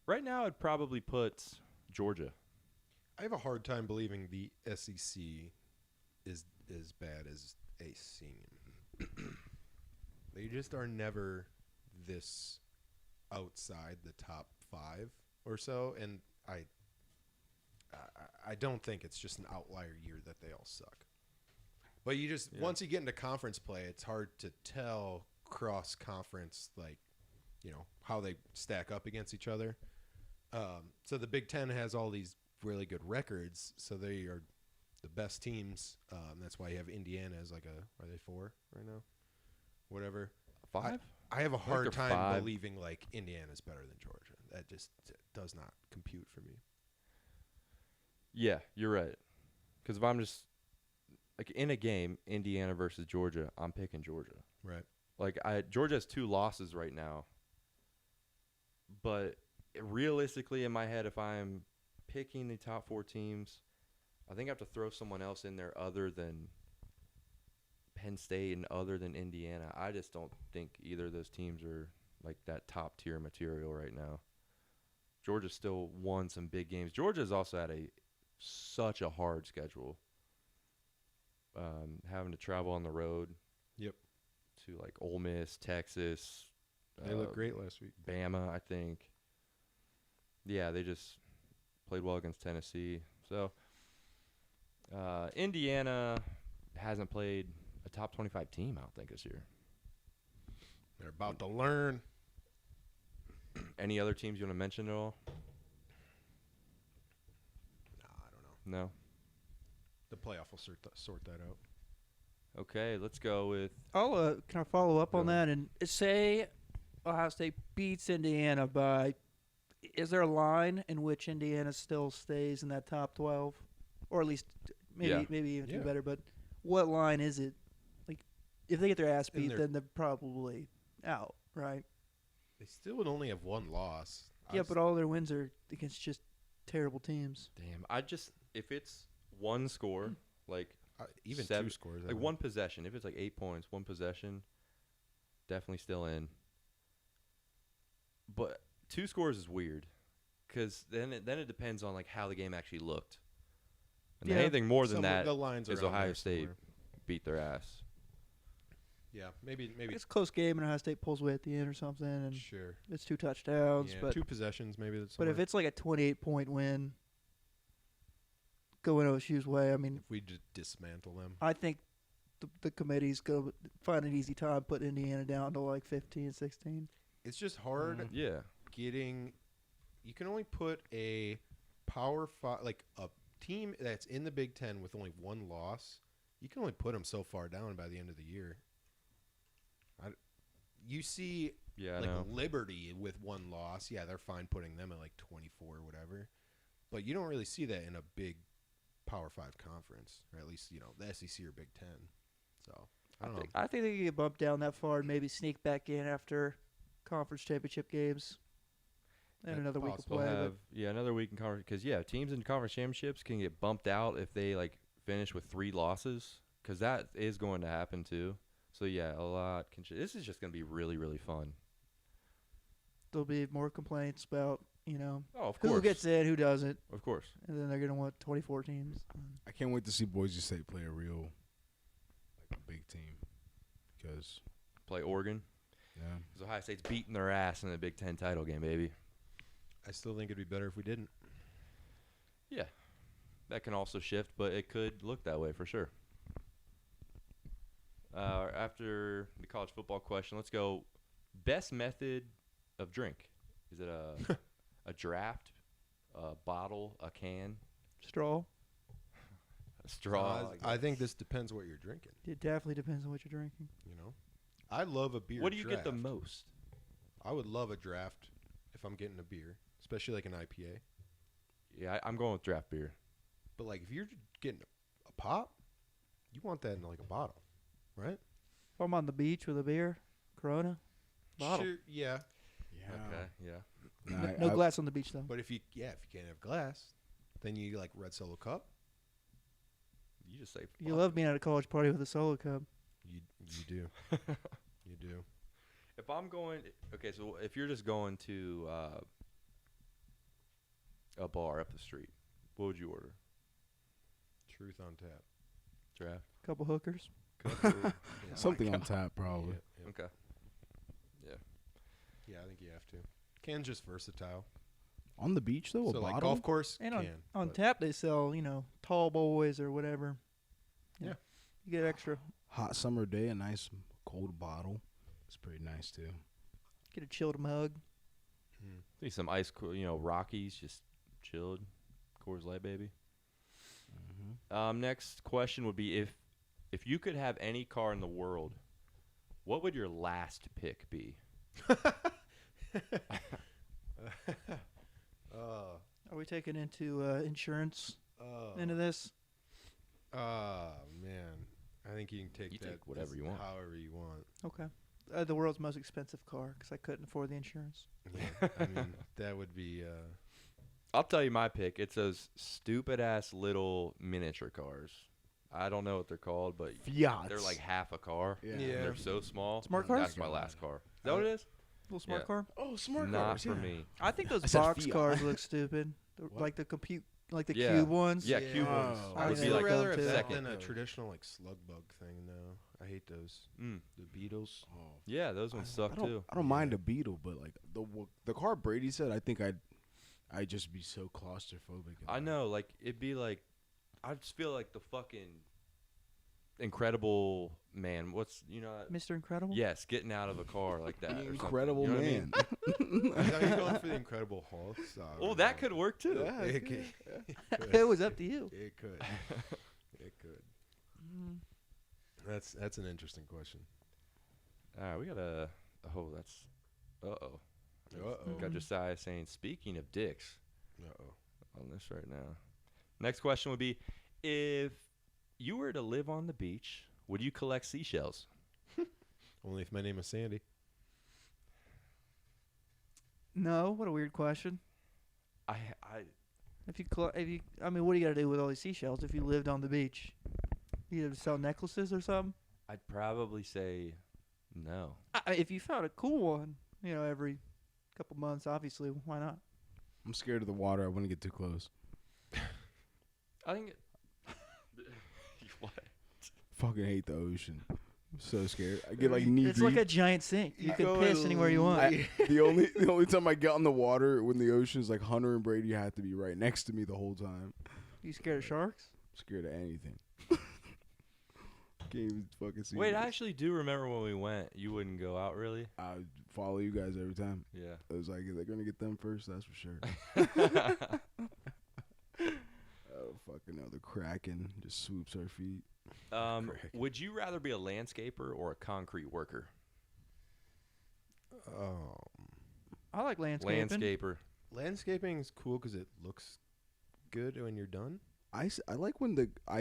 Right now, I'd probably put Georgia. I have a hard time believing the SEC is as bad as AC. They just are never this outside the top 5 or so, and I don't think it's just an outlier year that they all suck. But you just once you get into conference play, it's hard to tell cross conference, like, how they stack up against each other. So the Big Ten has all these really good records, so they are the best teams. That's why you have Indiana as like are they 4 right now? Whatever. 5? I have a hard time 5. believing like Indiana's better than Georgia. That just does not compute for me. Yeah, you're right. Because if I'm just like in a game, Indiana versus Georgia, I'm picking Georgia. Right. Like Georgia has 2 losses right now. But realistically, in my head, if I'm picking the top 4 teams, I think I have to throw someone else in there other than Penn State and other than Indiana. I just don't think either of those teams are like that top tier material right now. Georgia still won some big games. Georgia's also had such a hard schedule. Having to travel on the road. Yep. To like Ole Miss, Texas. They looked great last week. Bama, I think. Yeah, they just played well against Tennessee. So, Indiana hasn't played a top 25 team, I don't think, this year. They're about to learn. Any other teams you want to mention at all? Nah, I don't know. No? The playoff will sort that out. Okay, let's go with... Can I follow up on Go ahead. that and say Ohio State beats Indiana by... Is there a line in which Indiana still stays in that top 12? Or at least maybe even two better, but what line is it? Like, if they get their ass beat, then they're probably out, right? They still would only have 1 loss. Yeah, but all their wins are against just terrible teams. Damn, if it's one score, like... even 7 2 scores. Like one possession. If it's like 8 points, one possession, definitely still in. But 2 scores is weird, because then it depends on like how the game actually looked. And then anything more than that the lines is are Ohio State beat their ass. Yeah, maybe It's a close game and Ohio State pulls away at the end or something, and sure. it's 2 touchdowns. Yeah, but 2 possessions maybe. But if it's like a 28-point win, going OSU's way, I mean, if we just dismantle them, I think the committee's going to find an easy time putting Indiana down to like 15, 16. it's just hard getting. You can only put a Power 5, like a team that's in the Big Ten with only 1 loss. You can only put them so far down by the end of the year. You see, like Liberty with 1 loss. Yeah, they're fine putting them at like 24 or whatever. But you don't really see that in a big Power 5 conference, or at least the SEC or Big Ten. So I don't know. I think they can get bumped down that far and maybe sneak back in after conference championship games. And another week of play. Another week in conference, because teams in conference championships can get bumped out if they like finish with 3 losses, because that is going to happen too. So a lot. This is just going to be really, really fun. There'll be more complaints about of course, who gets in, who doesn't. Of course. And then they're going to want 24 teams. I can't wait to see Boise State play a real big team, because play Oregon. Yeah. Because Ohio State's beating their ass in the Big Ten title game, baby. I still think it'd be better if we didn't. Yeah, that can also shift, but it could look that way for sure. After the college football question, let's go best method of drink. Is it a draft, a bottle, a can? Straw. A straw. I think this depends what you're drinking. It definitely depends on what you're drinking. I love a beer. What do you draft. get the most? I would love a draft if I'm getting a beer, especially like an IPA. Yeah, I'm going with draft beer. But like if you're getting a pop, you want that in like a bottle, right? If I'm on the beach with a beer, Corona, bottle. Sure, yeah. Okay, yeah. No glass on the beach though. But if you can't have glass, then you like red Solo cup. You just say You love being at a college party with a Solo cup. You do. You do. If I'm going, so if you're just going to a bar up the street, what would you order? Truth on tap. Draft. Couple hookers. Something on tap, probably. Yeah. Okay. Yeah. Yeah, I think you have to. Can's just versatile. On the beach, though, So a like bottle? golf course, And can. on but tap they sell, tall boys or whatever. Yeah. You get extra. Hot summer day, a nice cold bottle. It's pretty nice too. Get a chilled mug. See some ice, Rockies, just chilled. Coors Light, baby. Next question would be if you could have any car in the world, what would your last pick be? Are we taking into insurance into this? Man, I think you can take that whatever you want, however you want. Okay. The world's most expensive car because I couldn't afford the insurance. Yeah, I mean that would be. I'll tell you my pick. It's those stupid ass little miniature cars. I don't know what they're called, but Fiats. they're like half a car. Yeah. They're so small. Smart cars? That's my last car. Is that what it is? Little smart Yeah. car. Oh, smart Not cars. for me. I think those I said box Fiat. cars look stupid. What? Like the Yeah. cube ones. Yeah, cube ones. Oh. I I would would be say like rather them have that second. than a traditional like slug bug thing. though. I hate those. The Beatles. Oh. Yeah, those ones suck too. I don't mind a Beetle, but like the car Brady said, I think I'd just be so claustrophobic. I know, like it'd be like, I just feel like the fucking Incredible Man. What's Mr. Incredible. Yes, getting out of a car like that. or something. Incredible You know what I mean? Man. Are you going for the Incredible Hulk? Well, that could work too. Yeah. It could. It was up to you. It could. It could. Mm. That's an interesting question. All right, we got a. Oh, that's. Uh-oh. Got Josiah saying, speaking of dicks, on this right now. Next question would be, if you were to live on the beach, would you collect seashells? Only if my name is Sandy. No, what a weird question. I If you, I mean, what do you got to do with all these seashells if you lived on the beach? You either sell necklaces or something. I'd probably say no. If you found a cool one, every couple months, obviously, why not? I'm scared of the water. I wouldn't get too close. I think. What? Fucking hate the ocean. I'm so scared. I get like knee It's deep. like a giant sink. You can go piss anywhere you want. the only time I get on the water when the ocean is like Hunter and Brady have to be right next to me the whole time. You scared of sharks? I'm scared of anything. Can't even fucking see. Wait, this. I actually do remember when we went. You wouldn't go out really. I would follow you guys every time. Yeah. I was like, they're gonna get them first. That's for sure. Oh fucking hell! The Kraken just swoops our feet. Would you rather be a landscaper or a concrete worker? I like landscaping. Landscaper. Landscaping is cool because it looks good when you're done. I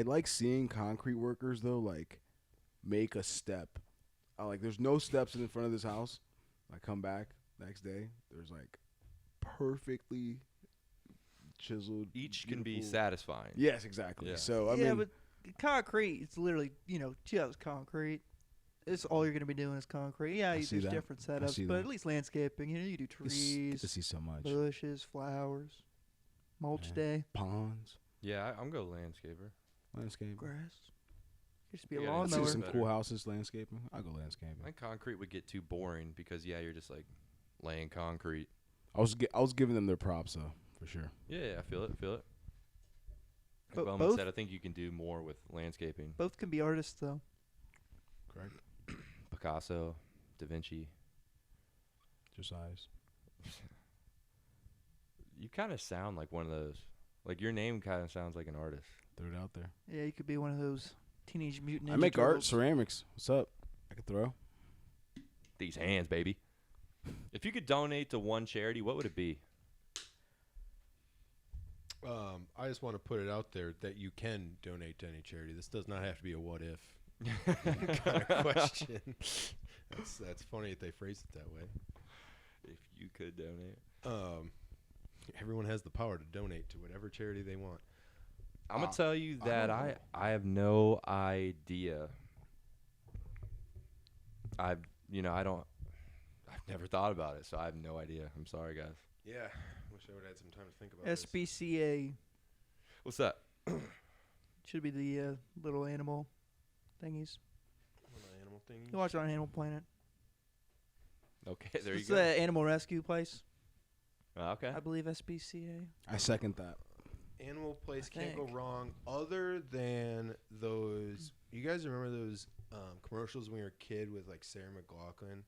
like seeing concrete workers though, like make a step. There's no steps in front of this house. I come back next day. There's like perfectly chiseled. Each can be beautiful- satisfying. Yes, exactly. Yeah. So I mean, but concrete, it's literally, just concrete. It's all you're going to be doing is concrete. Yeah, I see there's that. different I setups, see but that. at least landscaping, you do I trees, see so much. bushes, flowers, mulch Yeah. day, Ponds, Yeah, I'm going landscaper. landscape. grass. Just be a Yeah, I that's see lawnmower. some better. cool houses landscaping. I'll go landscaping. I think concrete would get too boring because you're just like laying concrete. I was giving them their props though, for sure. Yeah, I feel it. Like But Bowman both- said, I think you can do more with landscaping. Both can be artists, though. Correct. Picasso, Da Vinci. Josiah's. You kind of sound like one of those. Like your name kind of sounds like an artist. Throw it out there. Yeah, you could be one of those Teenage Mutant Ninja I make art, Turtles. ceramics. What's up? I can throw. These hands, baby. If you could donate to one charity, what would it be? I just want to put it out there that you can donate to any charity. This does not have to be a what if kind of question. That's funny that they phrased it that way. If you could donate. Everyone has the power to donate to whatever charity they want. I'm going to tell you that don't know. I have no idea. I've never thought about it, so I have no idea. I'm sorry, guys. Yeah, wish I would have had some time to think about this. SPCA What's that? should be the little animal thingies. One of the animal things. You watch it on Animal Planet. Okay, there you It's go. the animal rescue place. Okay. I believe SPCA. I second that. Animal place I can't go think. wrong other than those. You guys remember those commercials when you were a kid with like Sarah McLachlan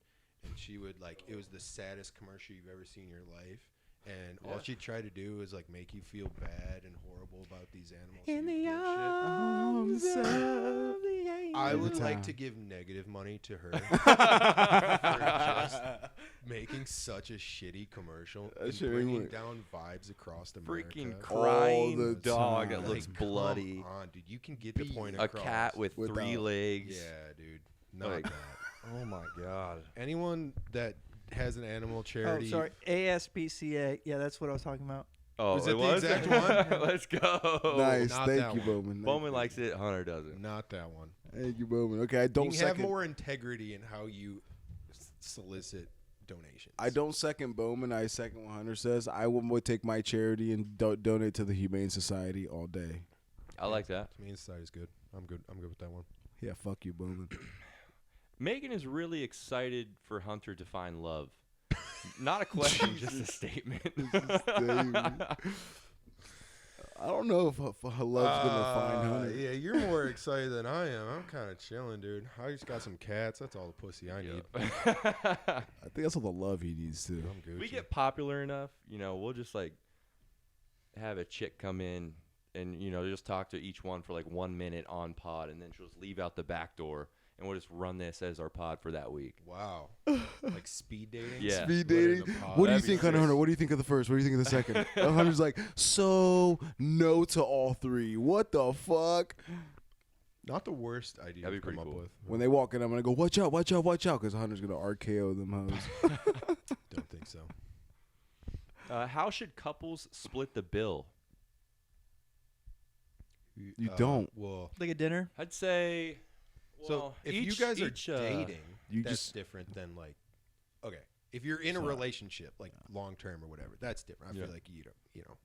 and she would it was the saddest commercial you've ever seen in your life. And all she tried to do is make you feel bad and horrible about these animals. In so you the give shit. arms of the angel. I would Every like time. to give negative money to her for just making such a shitty commercial and That shit ain't bringing work. down vibes across America. Freaking All crying the dog time. that looks Come bloody. on, dude. You can get the point A across. cat with 3 Without- legs. Yeah, dude. Not Like- that. Oh my god. Anyone that has an animal Oh, charity. sorry. ASPCA. Yeah, that's what I was talking about. Oh, Was it it the was? exact one? Let's go. Nice. not Thank that you, one. Bowman. Bowman likes it. Hunter doesn't. Not that one. Thank you, Bowman. Okay, I don't you can have second. more integrity in how you solicit donations. I don't second Bowman. I second what Hunter says. I would take my charity and donate to the Humane Society all day. I like that. Humane Society's good. I'm good. I'm good with that one. Yeah, fuck you, Bowman. Megan is really excited for Hunter to find love. Not a question, just a statement. I don't know if her love's gonna find Hunter. Yeah, you're more excited than I am. I'm kind of chilling, dude. I just got some cats. That's all the pussy I need. I think that's all the love he needs too. I'm good. We get popular enough, we'll just have a chick come in and just talk to each one for 1 minute on pod, and then she'll just leave out the back door, and we'll just run this as our pod for that week. Wow. Like speed dating? Yeah. Speed Put it in dating. the pod. What do you That'd be think, Hunter? sick. Hunter, what do you think of the first? What do you think of the second? Hunter's like, so no to all 3. What the fuck? Not the worst idea That'd be to come pretty up cool. with. When they walk in, I'm gonna go, watch out, watch out, watch out, because Hunter's gonna RKO them hoes. Don't think so. How should couples split the bill? You don't. Well, Like a dinner. I'd say. so well, if each- you guys are each, dating, you that's just- different than okay, if you're in a Sorry. relationship, long term or whatever, that's different. I Yeah. feel like you know,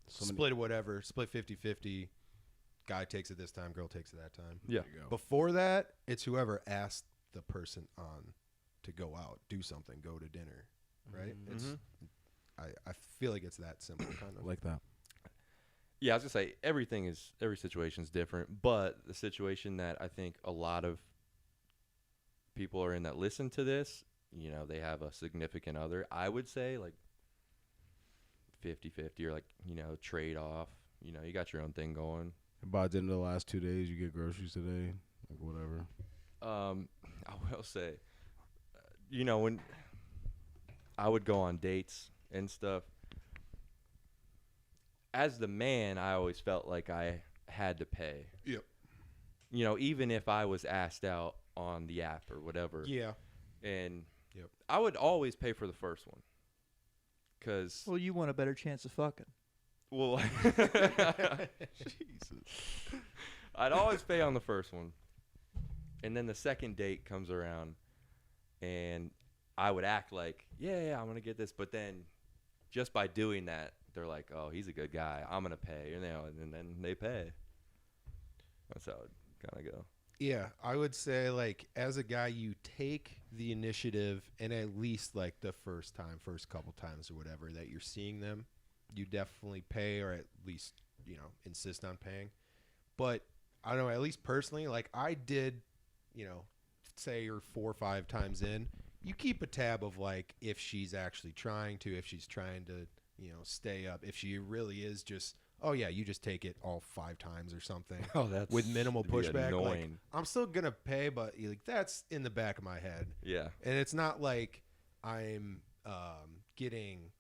Somebody- split it whatever, split 50-50. Guy takes it this time, girl takes it that time. Yeah. There you go. Before that, it's whoever asked the person on to go out, do something, go to dinner, right? It's Mhm. I feel like it's that simple, kind of. Like that. Yeah, I was gonna say every situation is different, but the situation that I think a lot of people are in that listen to this, they have a significant other. I would say 50-50 or trade off. You got your own thing going. By the end of the last 2 days, you get groceries today, like whatever. I will say, when I would go on dates and stuff, as the man, I always felt like I had to pay. Yep. Even if I was asked out on the app or whatever. Yeah. And Yep. I would always pay for the first one. Because, Well, you want a better chance of fucking. well, Jesus. I'd always pay on the first one. And then the second date comes around, and I would act like, yeah, I'm going to get this. But then just by doing that, they're like, oh, he's a good guy. I'm going to pay. And then they pay. That's how it kind of go. Yeah, I would say as a guy, you take the initiative, and at least the first couple times or whatever that you're seeing them, you definitely pay, or at least insist on paying. But I don't know, at least personally, I did, say you're 4 or 5 times in, you keep a tab of if she's actually trying to, if she's trying to stay up, if she really is just. Oh yeah, you just take it all 5 times or something. Oh, that's with minimal pushback. annoying. I'm still gonna pay, but that's in the back of my head, Yeah. and it's not like I'm getting,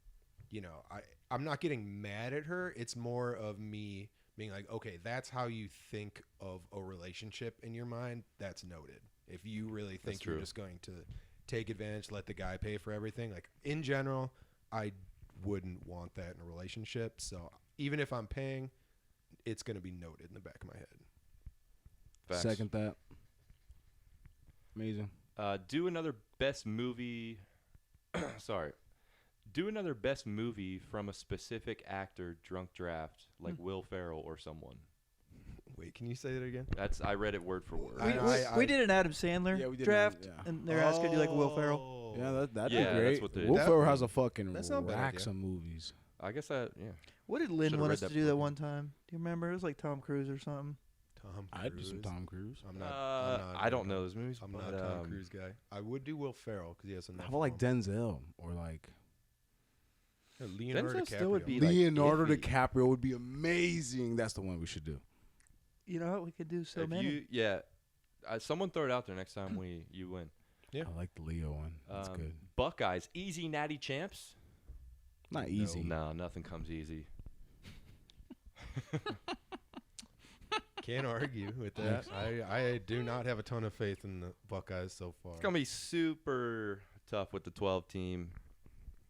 I'm not getting mad at her. It's more of me being like, okay, that's how you think of a relationship in your mind. That's noted. If you really think That's you're true. just going to take advantage, let the guy pay for everything, in general, I wouldn't want that in a relationship. So. Even if I'm paying, it's going to be noted in the back of my head. Facts. Second that. Amazing. Do another best movie. Sorry. Do another best movie from a specific actor drunk draft, like Will Ferrell or someone. Wait, can you say that again? I read it word for word. We did an Adam Sandler Yeah, we did draft, yeah. and they're asking you Will Ferrell. Yeah, that'd Yeah, be that's great. what they- Will That- Ferrell has a fucking that's not a bad racks idea. of movies. I guess that, yeah. What did Lynn Should've want read us to that do that book. one time? Do you remember? It was like Tom Cruise or something. Tom Cruise. I'd do some Tom Cruise. I don't know those movies. I'm but, not a Tom Cruise guy. I would do Will Ferrell because he has enough. How about like Denzel or like Leonardo Denzel DiCaprio? still would be like, Leonardo iffy. DiCaprio would be amazing. That's the one we should do. You know what? We could do so If many. someone throw it out there next time you win. Yeah. I like the Leo one. That's good. Buckeyes, easy natty champs. Not easy. No, nothing comes easy. Can't argue with that. I do not have a ton of faith in the Buckeyes so far. It's gonna be super tough with the 12 team.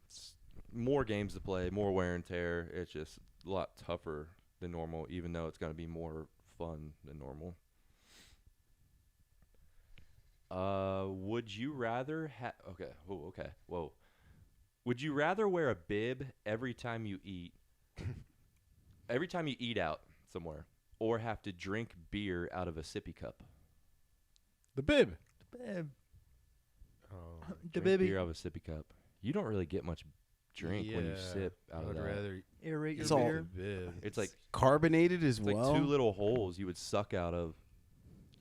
It's more games to play, more wear and tear. It's just a lot tougher than normal, even though it's gonna be more fun than normal. Would you rather okay. Oh, okay. Whoa. Would you rather wear a bib every time you eat out somewhere, or have to drink beer out of a sippy cup? The bib. Babe. Oh, The Drink baby. beer out of a sippy cup. You don't really get much drink when you yeah, sip out I of would that. rather Aerate It's your all- beer. bib. It's like Carbonated as it's well. like 2 little holes you would suck out of.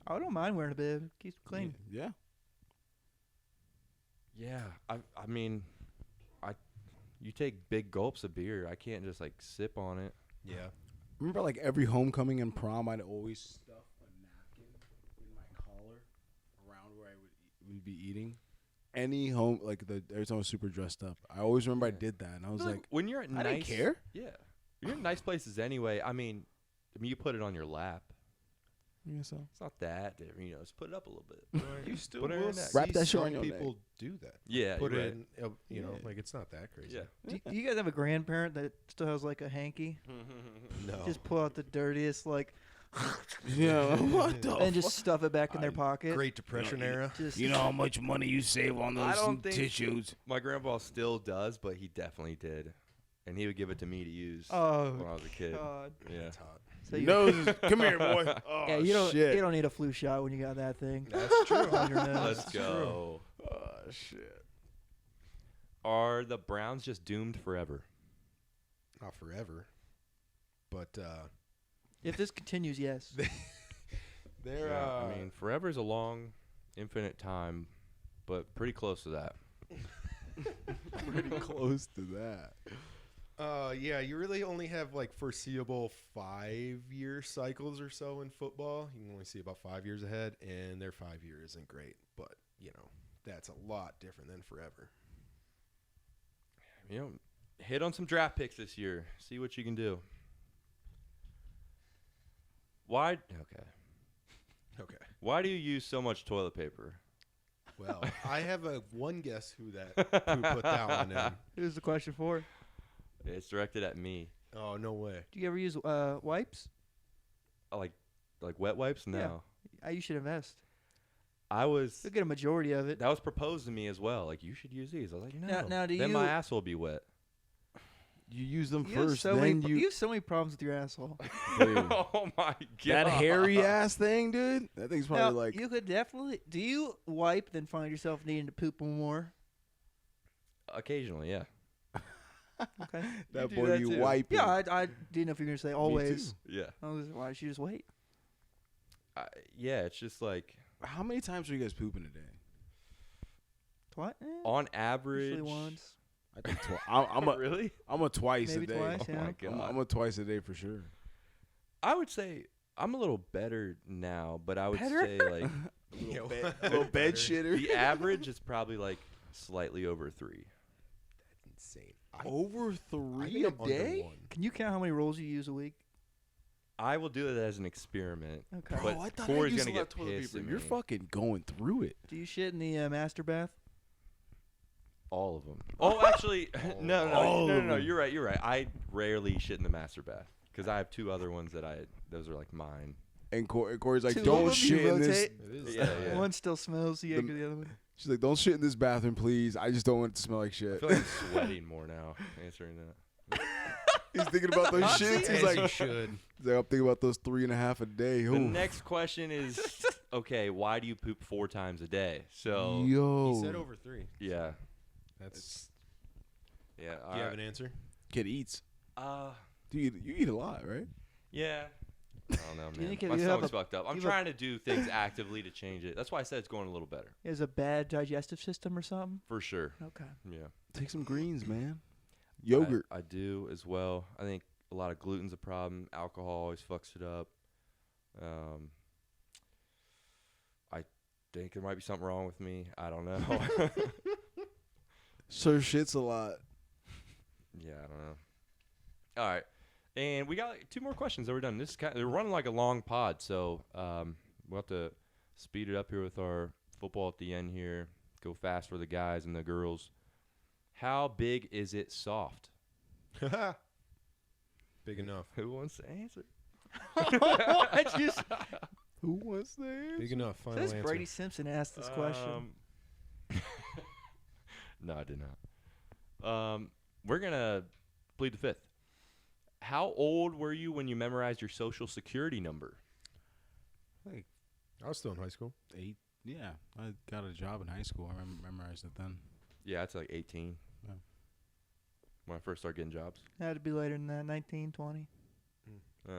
I don't mind wearing a bib. Keeps it clean. Yeah. Yeah, I mean, you take big gulps of beer. I can't just like sip on it. Yeah. Remember, like every homecoming and prom, I'd always stuff a napkin in my collar around where I would be eating. Any home, like every time I was super dressed up, I always remember I did that, and I was like, when you're at I nice, didn't care. Yeah, you're in nice places anyway. I mean, you put it on your lap. Yeah, so It's not that different, just put it up a little bit. You still Put it in will your neck. Wrap see that shit some on your people do that. Yeah, Put you're it right. in, you know, Yeah. like it's not that crazy. Yeah. Do you guys have a grandparent that still has like a hanky? No. Just pull out the dirtiest like, yeah, what the? and just stuff it back in their pocket. Great Depression era. Just You know how much money you save on I those don't think- tissues? My grandpa still does, but he definitely did, and he would give it to me to use Oh when I was a kid. God. Yeah. That's hot. So you, Nose, come here, boy. Oh, yeah, you shit. don't need a flu shot when you got that thing. That's true. on your nose. Let's go. Oh, shit. Are the Browns just doomed forever? Not forever, but If this continues, yes. they're. Yeah, I mean, forever is a long, infinite time, but pretty close to that. Pretty close to that. Yeah, you really only have like foreseeable 5-year cycles or so in football. You can only see about 5 years ahead, and their 5 year isn't great, but that's a lot different than forever. Hit on some draft picks this year. See what you can do. Why? Okay. Why do you use so much toilet paper? Well, I have one guess who put that one in. Who's the question for? It's directed at me. Oh, no way. Do you ever use wipes? Like wet wipes? No. You should invest. I was. You'll get a majority of it. That was proposed to me as well. Like, you should use these. I was like, no. Now, do then you- my ass will be wet. You use them You have first, so then many, you have so many problems with your asshole. Dude, Oh my god. that hairy ass thing, dude. That thing's probably Now, like. you could definitely. Do you wipe then find yourself needing to poop more? Occasionally, yeah. Okay. that do boy that be too. wiping. Yeah, I didn't know if you were gonna say always. Yeah. I was, why don't you just wait? Yeah, it's just like How many times are you guys pooping a day? What? on average. Usually once. I think I'm a Really? I'm a twice Maybe a day. twice, Oh yeah. my god. I'm a twice a day for sure. I would say I'm a little better now, but I would Better? say like A little bed shitter. the average is probably like slightly over 3. Insane. Over I 3 think a I'm under day? 1. Can you count how many rolls you use a week? I will do it as an experiment. Okay. But Bro, I thought Corey's I used gonna a lot get of toilet pissed paper. at You're me. fucking going through it. Do you shit in the master bath? All of them. Oh, actually, no. All of them. You're right. I rarely shit in the master bath because I have 2 other ones those are like mine. And Corey's like, Two of don't them, you shit in this. rotate? It is. Yeah. One still smells, so you gotta go the other one. She's like, don't shit in this bathroom, please. I just don't want it to smell like I shit. feel like I'm sweating more now answering that. He's thinking about those shits. As He's you like, should. I'm thinking about those 3.5 a day. The Ooh. next question is, okay, why do you poop 4 times a day? So, Yo. He said over 3. yeah. That's. Yeah. Do you have an answer? Kid eats. Uh, You eat a lot, right? yeah. I don't know, Do you man. think My you have stomach's a- fucked up. I'm you have a- trying to do things actively to change it. That's why I said it's going a little better. He has a bad digestive system or something. For sure. Okay. Yeah. Take some greens, man. Yogurt. I do as well. I think a lot of gluten's a problem. Alcohol always fucks it up. I think there might be something wrong with me. I don't know. Sir shits a lot. Yeah, I don't know. All right. And we got like 2 more questions that we're done. This is they're running like a long pod, so we'll have to speed it up here with our football at the end here. Go fast for the guys and the girls. How big is it soft? Big enough. Who wants to answer? Who wants that? Big enough. Final Says answer. Brady Simpson asked this question. No, I did not. We're going to plead the fifth. How old were you when you memorized your social security number? Like I was still in high school. 8. Yeah, I got a job in high school. I memorized it then. Yeah, it's like 18. Yeah. When I first started getting jobs. Had to be later than that, 19, 20. Oh.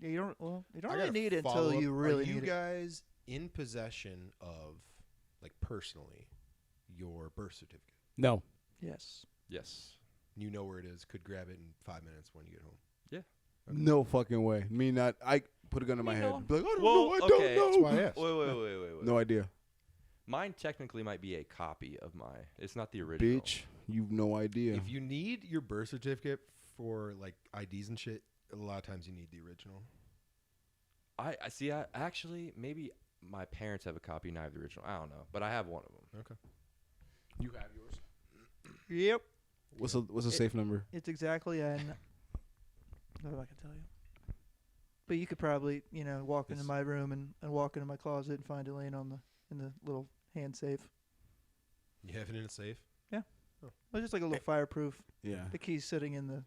Yeah, you don't I really gotta need it until follow up. you really Are you need it. guys in possession of, like, personally, your birth certificate? No. Yes. Yes. You know where it is. Could grab it in 5 minutes when you get home. No fucking way. Me not. I put a gun to my head. no. Be like, I don't Well, know. I okay. don't know. That's why I asked. Wait. No idea. Mine technically might be a copy of my. It's not the original. Bitch, you've no idea. If you need your birth certificate for, like, IDs and shit, a lot of times you need the original. I see. I actually maybe my parents have a copy and I have the original. I don't know, but I have one of them. Okay. You have yours. Yep. What's a safe number? It's exactly an. I don't know if I can tell you. But you could probably, walk into my room and walk into my closet and find it laying in the little hand safe. You have it in a safe? It's just like a little fireproof. Yeah. The key's sitting in the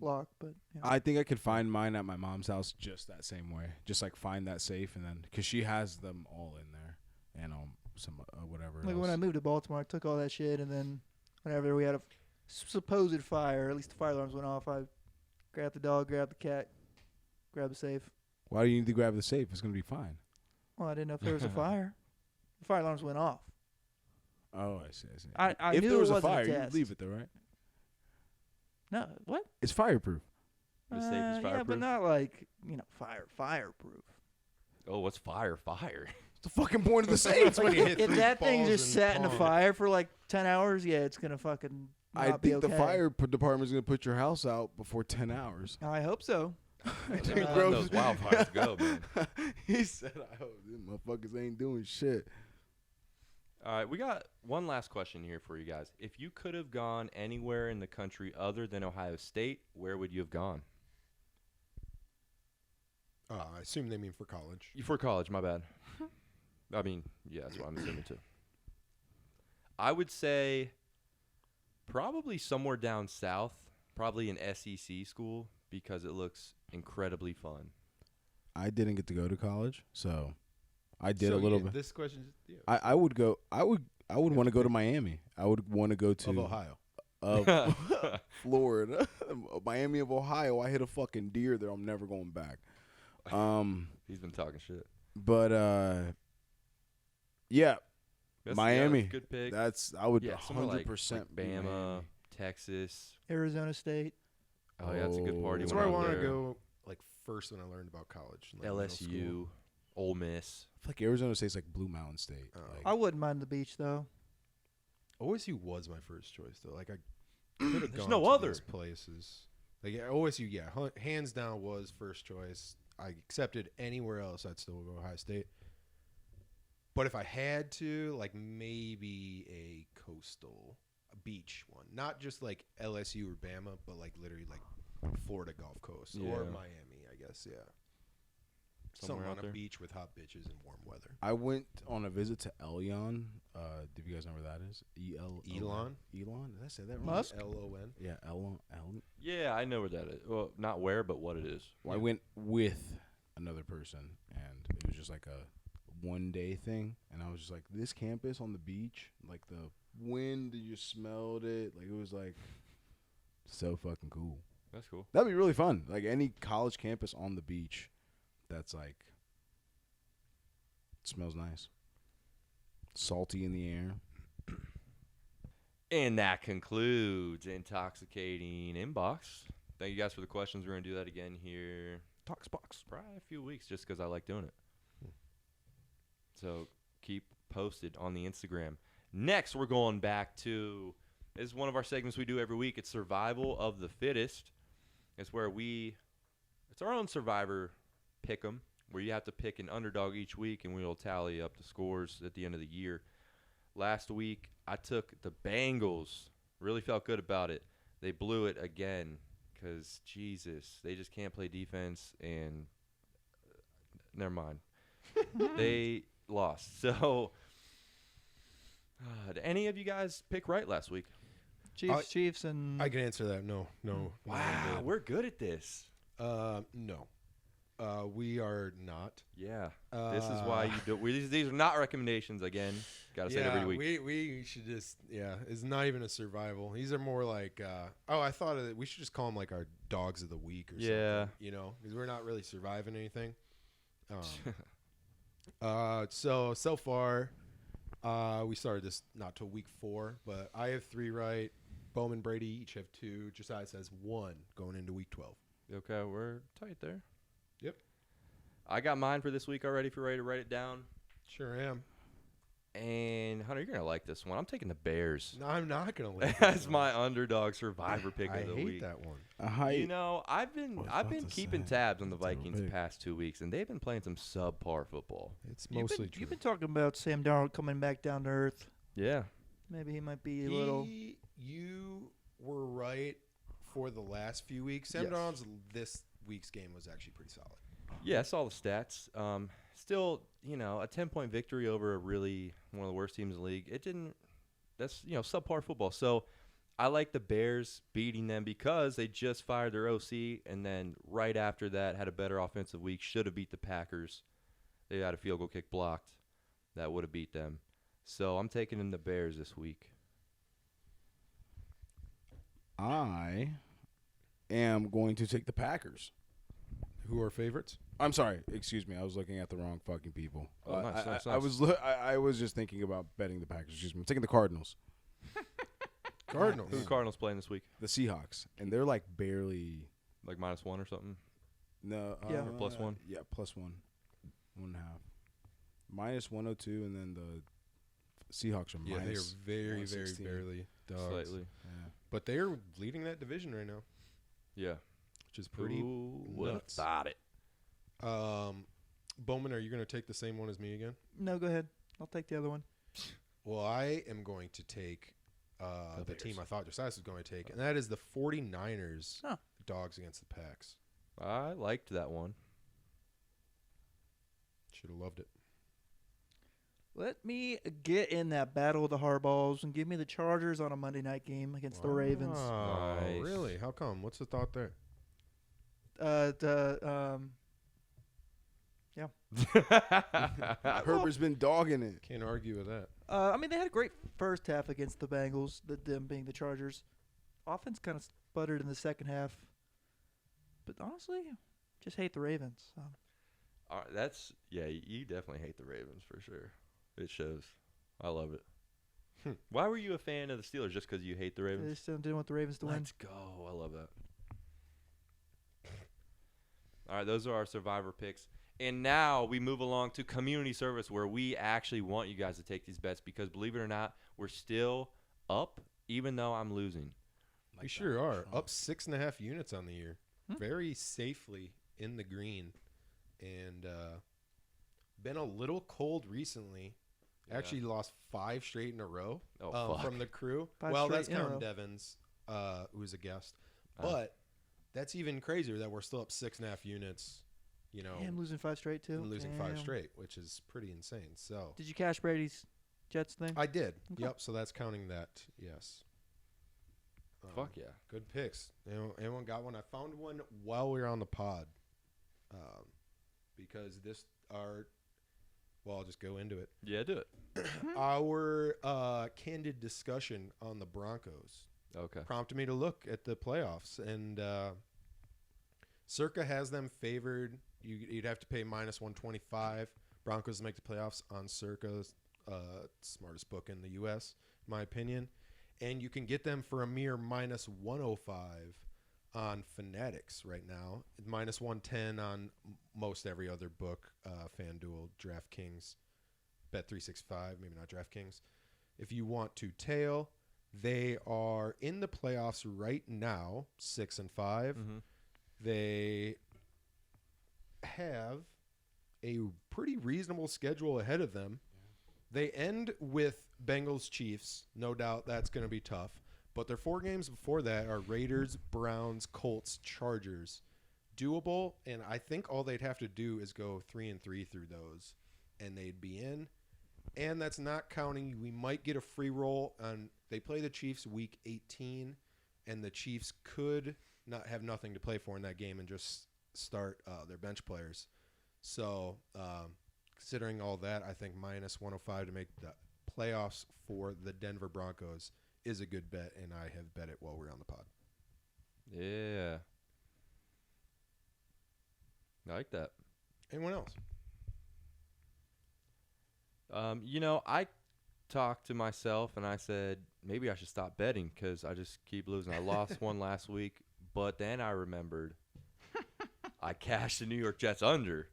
lock, but I think I could find mine at my mom's house just that same way. Just like find that safe and then because she has them all in there and some whatever. like else. when I moved to Baltimore, I took all that shit, and then whenever we had a supposed fire, at least the fire alarms went off, I grabbed the dog, grabbed the cat, grabbed the safe. Why do you need to grab the safe? It's gonna be fine. Well, I didn't know if there was a fire. The fire alarms went off. Oh, I see. I if knew there was it a wasn't fire, a you'd test. leave it though, right? No, what? It's fireproof. The safe is Yeah, fireproof? but not like fireproof. Oh, what's fire? Fire. It's the fucking point of the safe. when you hit If 3 that thing balls just and sat in a pong. fire for like 10 hours, yeah, it's gonna fucking. I not be think the okay. fire department's gonna put your house out before 10 hours. I hope so. Letting those wildfires go, man. He said, "I hope these motherfuckers ain't doing shit." All right, we got one last question here for you guys. If you could have gone anywhere in the country other than Ohio State, where would you have gone? I assume they mean for college. For college, my bad. I mean, yeah, that's what I'm assuming too. I would say probably somewhere down south, probably an SEC school because it looks incredibly fun. I didn't get to go to college, so I did So, a little yeah, bit. This question is I would go. I would want to go to Miami. I would want to go to of Ohio. Florida, Miami of Ohio. I hit a fucking deer there. I'm never going back. He's been talking shit. But yeah, Miami. Yeah, good pick. I would somewhere 100% like be Bama, Miami. Texas. Arizona State. Oh, yeah, that's a good party. That's when where I I'm want to there. go. Like first when I learned about college. Like middle school. LSU, Ole Miss. I feel like Arizona State's like Blue Mountain State. Oh. Like, I wouldn't mind the beach though. OSU was my first choice though. Like I could have There's gone no to other. these places. Like OSU, yeah, hands down was first choice. I accepted anywhere else, I'd still go Ohio State. But if I had to, like maybe a coastal, a beach one, not just like LSU or Bama, but like literally like Florida Gulf Coast or Yeah. Miami, I guess, yeah. Somewhere Somewhere out on there. a beach with hot bitches and warm weather. I went on a visit to Elyon. Do you guys know where that is? Elon? Elon? Did I say that wrong? Musk? LON. Yeah, Elon. Yeah, I know where that is. Well, not where, but what it is. Well, I went with another person, and it was just like a one-day thing. And I was just like, this campus on the beach, like the wind, you smelled it. Like it was like so fucking cool. That's cool. That'd be really fun. Like any college campus on the beach that's like smells nice. Salty in the air. And that concludes Intoxicating Inbox. Thank you guys for the questions. We're going to do that again here. Talksbox. Probably a few weeks just because I like doing it. So keep posted on the Instagram. Next, we're going back to, this is one of our segments we do every week. It's Survival of the Fittest. It's where it's our own Survivor pick'em, where you have to pick an underdog each week, and we'll tally up the scores at the end of the year. Last week, I took the Bengals. Really felt good about it. They blew it again because, Jesus, they just can't play defense, and never mind. They lost. So, did any of you guys pick right last week? Chiefs, and I can answer that. No. Wow, we're good at this. No. We are not. Yeah, this is why you do. These are not recommendations. Again, gotta say it every week. We should just It's not even a survival. These are more like. I thought of it. We should just call them like our dogs of the week or something. You know, because we're not really surviving anything. So far, we started this not till week 4, but I have 3 right. Bowman, Brady each have 2. Josiah has 1 going into week 12. Okay, we're tight there. Yep. I got mine for this week already. If you're ready to write it down. Sure am. And Hunter, you're gonna like this one. I'm taking the Bears. No, I'm not gonna like That's my underdog survivor pick of the I hate week. that one. You know, I've been keeping tabs on the Vikings the past 2 weeks, and they've been playing some subpar football. It's mostly true. You've been talking about Sam Darnold coming back down to earth. Yeah. Maybe he might be a little. You were right for the last few weeks. Sam Darnold's this week's game was actually pretty solid. Yeah, I saw the stats. Still, you know, a 10-point victory over one of the worst teams in the league. That's subpar football. So I like the Bears beating them because they just fired their OC, and then right after that had a better offensive week. Should have beat the Packers. They had a field goal kick blocked. That would have beat them. So I'm taking in the Bears this week. I am going to take the Packers. Who are favorites? I'm sorry. Excuse me. I was looking at the wrong fucking people. Oh, nice. I was just thinking about betting the Packers. Excuse me. I'm taking the Cardinals. Cardinals. Who are the Cardinals playing this week? The Seahawks. And they're like barely. Like -1 or something? No. Yeah. Or +1? Yeah, +1. 1.5. -102, and then the Seahawks are Yeah, they are very, very 116. barely dogs. Slightly. Yeah. But they are leading that division right now, Yeah. which is pretty Would have nuts. thought it. Bowman, are you going to take the same one as me again? No, go ahead. I'll take the other one. Well, I am going to take the team I thought Josiah was going to take, and that is the 49ers dogs against the Packs. I liked that one. Should have loved it. Let me get in that battle of the hardballs and give me the Chargers on a Monday night game against the Ravens. Oh, Nice. really? How come? What's the thought there? Herbert's been dogging it. Can't argue with that. I mean, they had a great first half against the Bengals, them being the Chargers. Offense kind of sputtered in the second half. But honestly, just hate the Ravens. So. You definitely hate the Ravens for sure. It shows. I love it. Why were you a fan of the Steelers? Just because you hate the I Ravens? just didn't want the Ravens to win. Let's go. I love that. All right, those are our survivor picks. And now we move along to community service, where we actually want you guys to take these bets because, believe it or not, we're still up, even though I'm losing. We sure are. Up 6.5 units on the year. Very safely in the green. And been a little cold recently. Yeah. Actually lost 5 straight in a row fuck. from the crew. 5 Well, straight that's in a counting row. Devon's, who was a guest. But that's even crazier that we're still up 6.5 units. You know, Damn, losing 5 straight too. and losing 5 Damn. straight, which is pretty insane. So Did you cash Brady's Jets thing? I did. Okay. Yep. So that's counting that. Yes. Fuck yeah. Good picks. Anyone got one? I found one while we were on the pod. Because I'll just go into it. Yeah, do it. Our candid discussion on the Broncos Okay. prompted me to look at the playoffs. And Circa has them favored. You'd have to pay minus 125. Broncos make the playoffs on Circa's smartest book in the U.S., in my opinion. And you can get them for a mere minus 105 on Fanatics right now. Minus 110 on most every other book, FanDuel, DraftKings, Bet365, maybe not DraftKings. If you want to tail, they are in the playoffs right now, 6-5. Mm-hmm. They have a pretty reasonable schedule ahead of them. They end with Bengals Chiefs. No doubt that's going to be tough. But their 4 games before that are Raiders, Browns, Colts, Chargers. Doable, and I think all they'd have to do is go 3-3 through those, and they'd be in. And that's not counting. We might get a free roll on. They play the Chiefs week 18, and the Chiefs could not have nothing to play for in that game and just start their bench players. So, considering all that, I think minus 105 to make the playoffs for the Denver Broncos is a good bet, and I have bet it while we're on the pod. Yeah. I like that. Anyone else? I talked to myself and I said maybe I should stop betting because I just keep losing. I lost one last week, but then I remembered I cashed the New York Jets under,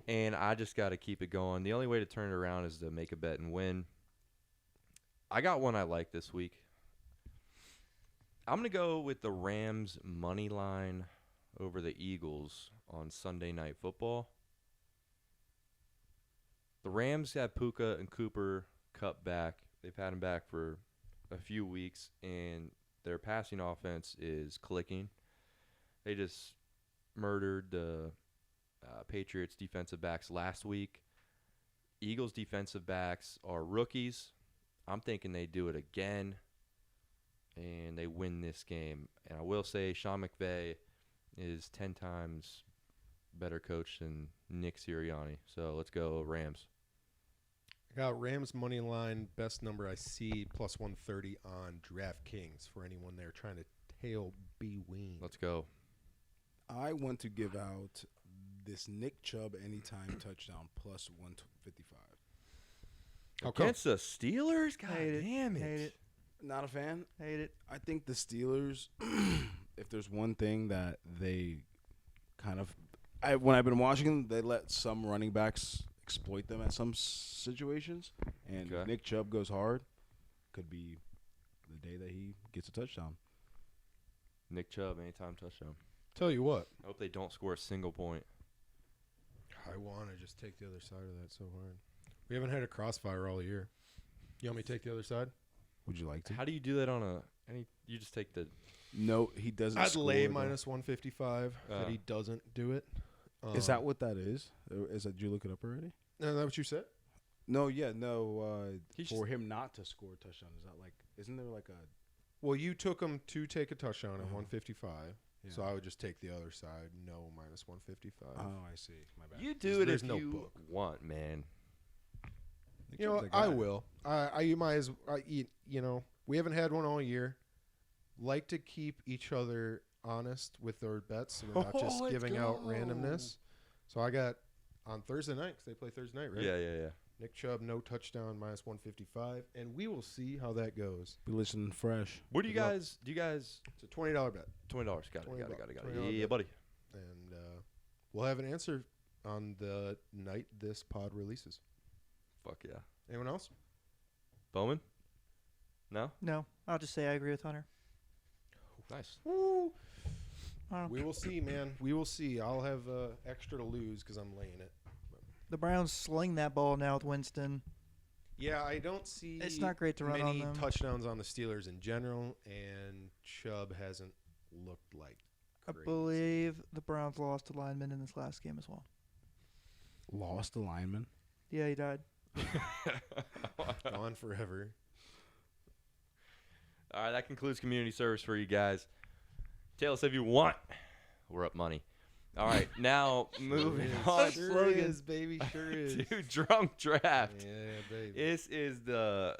and I just got to keep it going. The only way to turn it around is to make a bet and win. I got one I like this week. I'm going to go with the Rams money line over the Eagles on Sunday Night Football. The Rams have Puka and Cooper Kupp back. They've had him back for a few weeks, and their passing offense is clicking. They just murdered the Patriots defensive backs last week. Eagles defensive backs are rookies. I'm thinking they do it again, and they win this game. And I will say Sean McVay is 10 times better coach than Nick Sirianni. So let's go Rams. I got Rams money line, best number I see, plus 130 on DraftKings for anyone there trying to tail B-Wing. Let's go. I want to give out this Nick Chubb anytime touchdown plus 155. Against the Steelers? God damn it. Hate it. Not a fan. Hate it. I think the Steelers, if there's one thing that they kind of – when I've been watching them, they let some running backs exploit them at some situations. And Okay. Nick Chubb goes hard. Could be the day that he gets a touchdown. Nick Chubb, anytime touchdown. Tell you what, I hope they don't score a single point. I want to just take the other side of that so hard. We haven't had a crossfire all year. You want me to take the other side? Would you like to? How do you do that on you just take the No, he doesn't I'd score, lay though. minus 155 that he doesn't do it. Is that what that is? Did you look it up already? Is that what you said? No, yeah, no. He's For him not to score a touchdown, is that like? Isn't there like a? Well, you took him to take a touchdown at Uh-huh. 155, Yeah. so I would just take the other side. No, minus 155. Oh, I see. My bad. You do it There's if no you book. want, man. Nick You know, Chubb's a I guy. will. You might as we haven't had one all year. Like to keep each other honest with our bets, so we're not just Let's giving out go. randomness. So I got on Thursday night, 'cause they play Thursday night, right? Yeah. Nick Chubb, no touchdown, minus 155, and we will see how that goes. Be listening fresh. What do you Good luck. guys? Do you guys? It's a $20 bet, $20. Got it. $20 Yeah, bet. buddy. and we'll have an answer on the night this pod releases. Fuck yeah. Anyone else? Bowman? No. No, I'll just say I agree with Hunter. Nice. Woo! I don't- We will see, man. We will see. I'll have extra to lose because I'm laying it. The Browns sling that ball now with Winston. Yeah, I don't see It's not great to run many on them. touchdowns on the Steelers in general, and Chubb hasn't looked like I crazy. believe the Browns lost a lineman in this last game as well. Lost a lineman. Yeah, he died. Gone forever. All right, that concludes community service for you guys. Tell us if you want. We're up money. All right, now moving on. Sure is, baby. Sure is. To Drunk Draft. Yeah, baby. This is the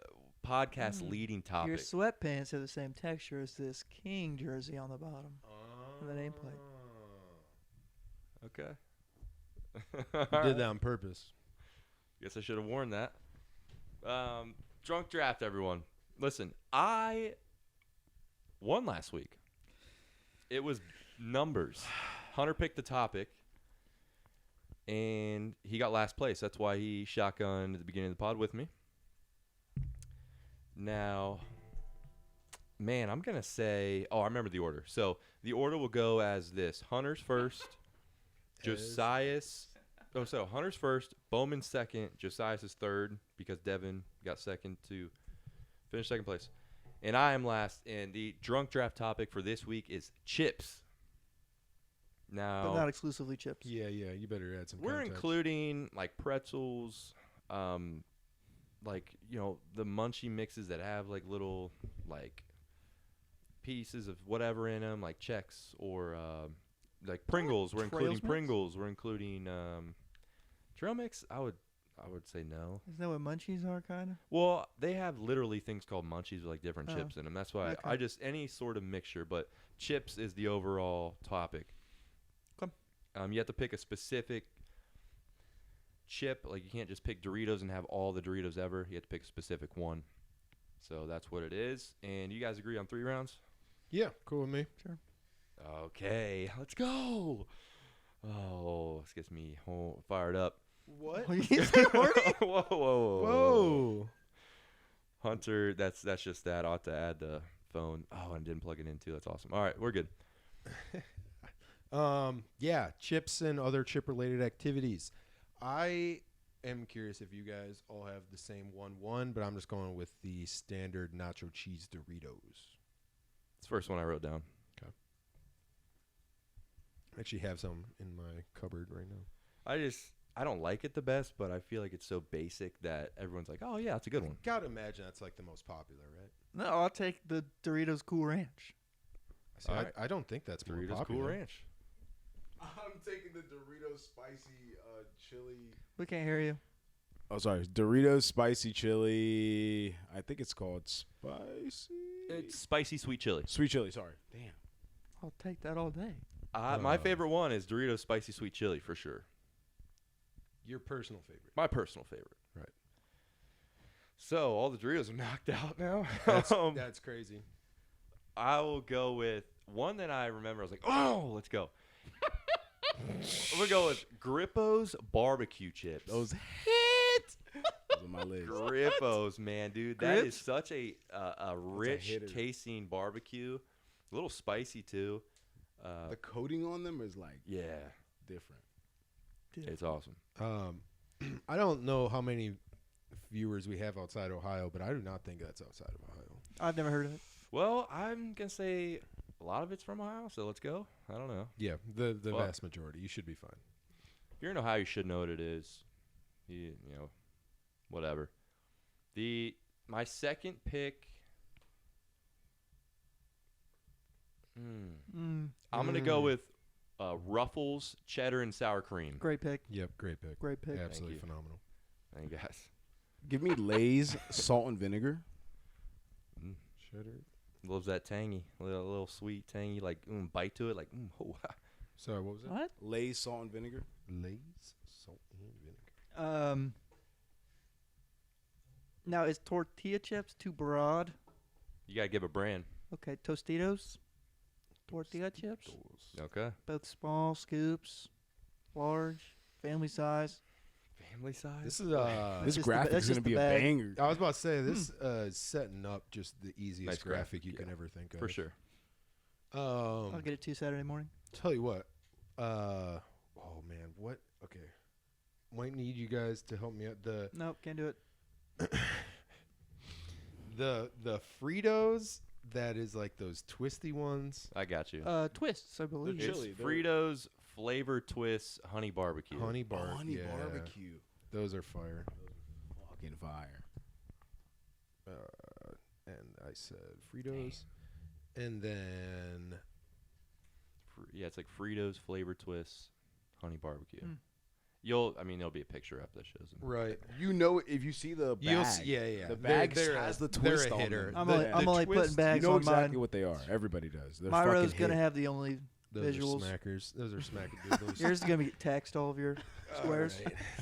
podcast leading topic. Your sweatpants have the same texture as this King jersey on the bottom of the nameplate. Okay. You did that on purpose. Guess I should have worn that. Drunk draft, everyone. Listen, I won last week. It was numbers. Hunter picked the topic, and he got last place. That's why he shotgunned at the beginning of the pod with me. Now, man, I'm going to say, I remember the order. So the order will go as this. Hunter's first, Josiah's. Hunter's first, Bowman's second, Josiah's is third because Devin got second to finish second place. And I am last. And the drunk draft topic for this week is chips. Now, But not exclusively chips. Yeah, you better add some we're context. including like pretzels, like, the munchie mixes that have like little like pieces of whatever in them, like Chex or like Pringles. We're including Trails mix? Pringles. We're including trail mix. I would say no. Isn't that what munchies are, kind of? Well, they have literally things called munchies with like different chips in them. That's why Okay. I just any sort of mixture, but chips is the overall topic. Okay. You have to pick a specific chip. Like you can't just pick Doritos and have all the Doritos ever. You have to pick a specific one. So that's what it is. And you guys agree on 3 rounds? Yeah, cool with me. Sure. Okay, let's go. Oh, this gets me fired up. What? What you say, Marty? Whoa. Hunter, that's just that. I'll have to add the phone. Oh, and didn't plug it in too. That's awesome. All right, we're good. Yeah, chips and other chip-related activities. I am curious if you guys all have the same 1-1, but I'm just going with the standard nacho cheese Doritos. It's the first one I wrote down. I actually have some in my cupboard right now. I don't like it the best, but I feel like it's so basic that everyone's like, oh, yeah, it's a good one. Gotta imagine that's like the most popular, right? No, I'll take the Doritos Cool Ranch. See, All right. I don't think that's more Doritos popular. Cool Ranch. I'm taking the Doritos spicy chili. We can't hear you. Oh, sorry. Doritos spicy chili. I think it's called spicy. It's spicy sweet chili. Sweet chili. Sorry. Damn. I'll take that all day. My favorite one is Doritos spicy sweet chili for sure. Your personal favorite. My personal favorite. Right. So all the Doritos are knocked out now. That's crazy. I will go with one that I remember. I was like, oh, let's go. I'm going to go with Grippo's barbecue chips. Those hit. Those are my legs. Grippos, man, dude. That Grips? is such a rich hitter. tasting barbecue. A little spicy, too. The coating on them is like Yeah. different. It's awesome. I don't know how many viewers we have outside Ohio, but I do not think that's outside of Ohio. I've never heard of it. Well, I'm going to say a lot of it's from Ohio, so let's go. I don't know. Yeah, the Well- vast majority. You should be fine. If you're in Ohio, you should know what it is. Whatever. My second pick. I'm gonna go with Ruffles cheddar and sour cream. Great pick. Yep, great pick. Great pick. Absolutely you. phenomenal. Thank you guys. Give me Lay's salt and vinegar. Cheddar. Loves that tangy, little sweet tangy, like bite to it, like oh wow. Sorry, what was it? What? Lay's salt and vinegar. Lay's salt and vinegar. Now is tortilla chips too broad? You gotta give a brand. Okay, Tostitos. Tortilla chips. Okay. Both small scoops, large, family size. Family size. This is This just the graphic that's is gonna just be the a bag. banger. I was about to say this is setting up just the easiest Nice graphic graphic, you can yeah. ever think of. for sure. I'll get it to you Saturday morning. Tell you what. Oh man, what? Okay, might need you guys to help me out. Nope, can't do it. The Fritos that is like those twisty ones. I got you. Twists, I believe. They're It's chili. They're- Fritos flavor twists honey barbecue. Honey bar. honey yeah, barbecue. Those are fire. Fucking fire. And I said Fritos. And then Yeah, it's like Fritos flavor twists honey barbecue. Mm. there'll be a picture up that shows them. Right. You know, if you see the bag, You'll see, yeah. the bag They're has the they're twist a on hitter. them. I'm only putting twist, bags You know on exactly mine. what they are. Everybody does. They're My row's fucking gonna hit. have the only Those visuals. are smackers. Those are smackadoodles. Yours is gonna be text all of your squares.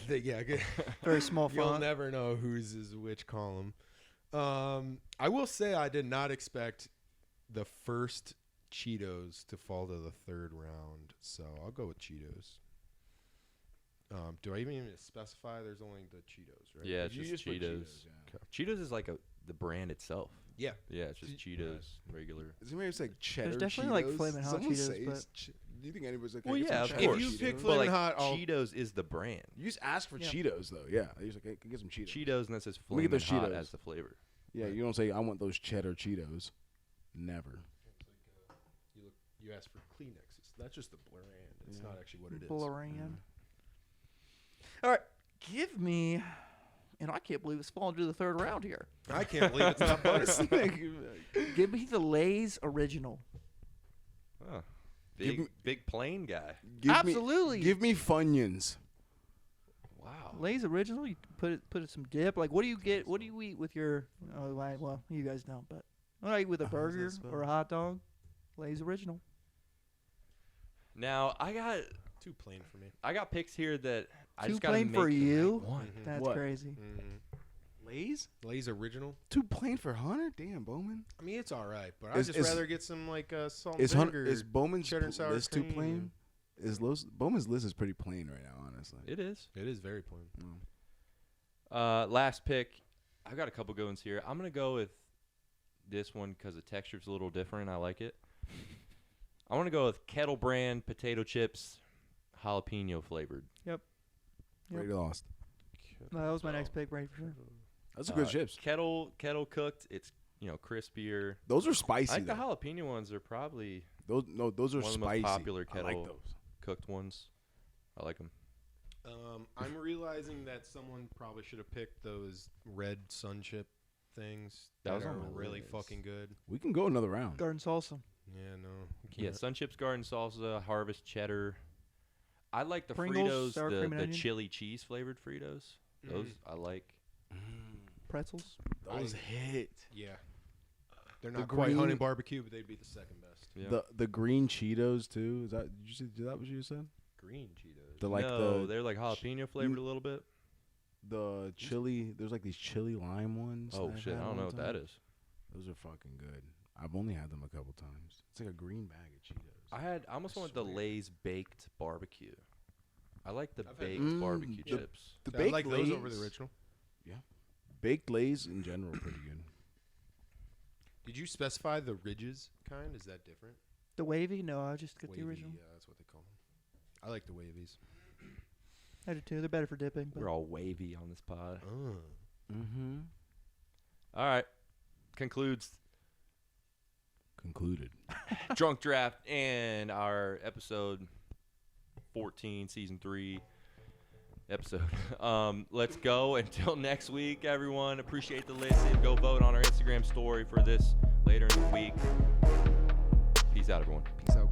Right. Yeah, good. Very small You'll font. never know whose is which column. I will say I did not expect the first Cheetos to fall to the third round, so I'll go with Cheetos. Do I even need to specify? There's only the Cheetos, right? Yeah, it's You just put Cheetos. yeah. Cheetos is like the brand itself. Yeah. Yeah, it's just Cheetos, regular. Is anybody say cheddar definitely, Cheetos? like, Flamin' Hot Someone Cheetos, says but- do you think anybody's like, Well, "Hey, get yeah, some of cheddar course. If you pick Cheetos?" Flamin' But like Hot, I'll- Cheetos is the brand. You just ask for Yeah. Cheetos though. Yeah, he's like, hey, get some Cheetos. Cheetos, and that says Let me get Flamin' those Hot Cheetos. as the flavor. Yeah, you don't say I want those cheddar Cheetos. Never. You ask for Kleenexes. That's just the brand. It's not actually what it is. Blurran. All right, give me. And I can't believe it's fallen to the third round here. I can't believe it's not butter. Give me the Lay's original. Oh, Give me- big plain guy. Absolutely. Give me Funyuns. Wow. Lay's original. You put it some dip. Like, what do you get? What do you eat with your? Oh, right, well, you guys don't. But what do I eat with a burger or a hot dog? Lay's original. Now I got Too plain for me. picks here that I Too just got to plain make for the you? right one. Mhm. That's What? crazy. Mm-hmm. Lay's? Lay's original. Too plain for Hunter? Damn, Bowman. I mean, it's all right, but Is- I'd just is- rather get some like salt and Is vinegar. Bowman's cheddar and sour list too cream. plain? Bowman's list is pretty plain right now, honestly. It is. It is very plain. Last pick. I've got a couple good ones here. I'm gonna go with this one because the texture's a little different. I like it. I want to go with Kettle Brand potato chips, jalapeno flavored. Yep. Already lost. No, that was my next pick, right for sure. Those are good chips. Kettle cooked. It's crispier. Those are I spicy. think the though. jalapeno ones are probably Those are one of the most spicy. popular I like kettle those. cooked ones. I like them. I'm realizing that someone probably should have picked those red sun chip things. That was are on my really list. fucking good. We can go another round. Garden salsa. Yeah, no. Yeah, Sun Chips Garden Salsa, Harvest Cheddar. I like the Pringles, Fritos, sour cream and the onion? chili cheese flavored Fritos. Those I like. Pretzels. Those hit. Yeah. They're The not quite green- honey barbecue, but they'd be the second best. Yeah. The green Cheetos too. Is that is that what you said? Green Cheetos. The like no, they're like jalapeno flavored you- a little bit. the chili. There's like these chili lime ones. Oh that I've shit, had I don't one know what time. that is. Those are fucking good. I've only had them a couple times. It's like a green bag of Cheetos. I almost went with the Lay's baked barbecue. I like the I've had baked those. barbecue The- chips. The I baked like Lays, those over the original. baked Lays in general are pretty good. Did you specify the ridges kind? Is that different? The wavy? No, I just get Wavy, the original. yeah, that's what they call them. I like the wavies. I do too. They're better for dipping. But We're all wavy on this pod. Mm-hmm. All right, concludes Concluded. Drunk Draft and our episode 14, season 3 episode. Let's go. Until next week, everyone. Appreciate the listen. Go vote on our Instagram story for this later in the week. Peace out, everyone. Peace out.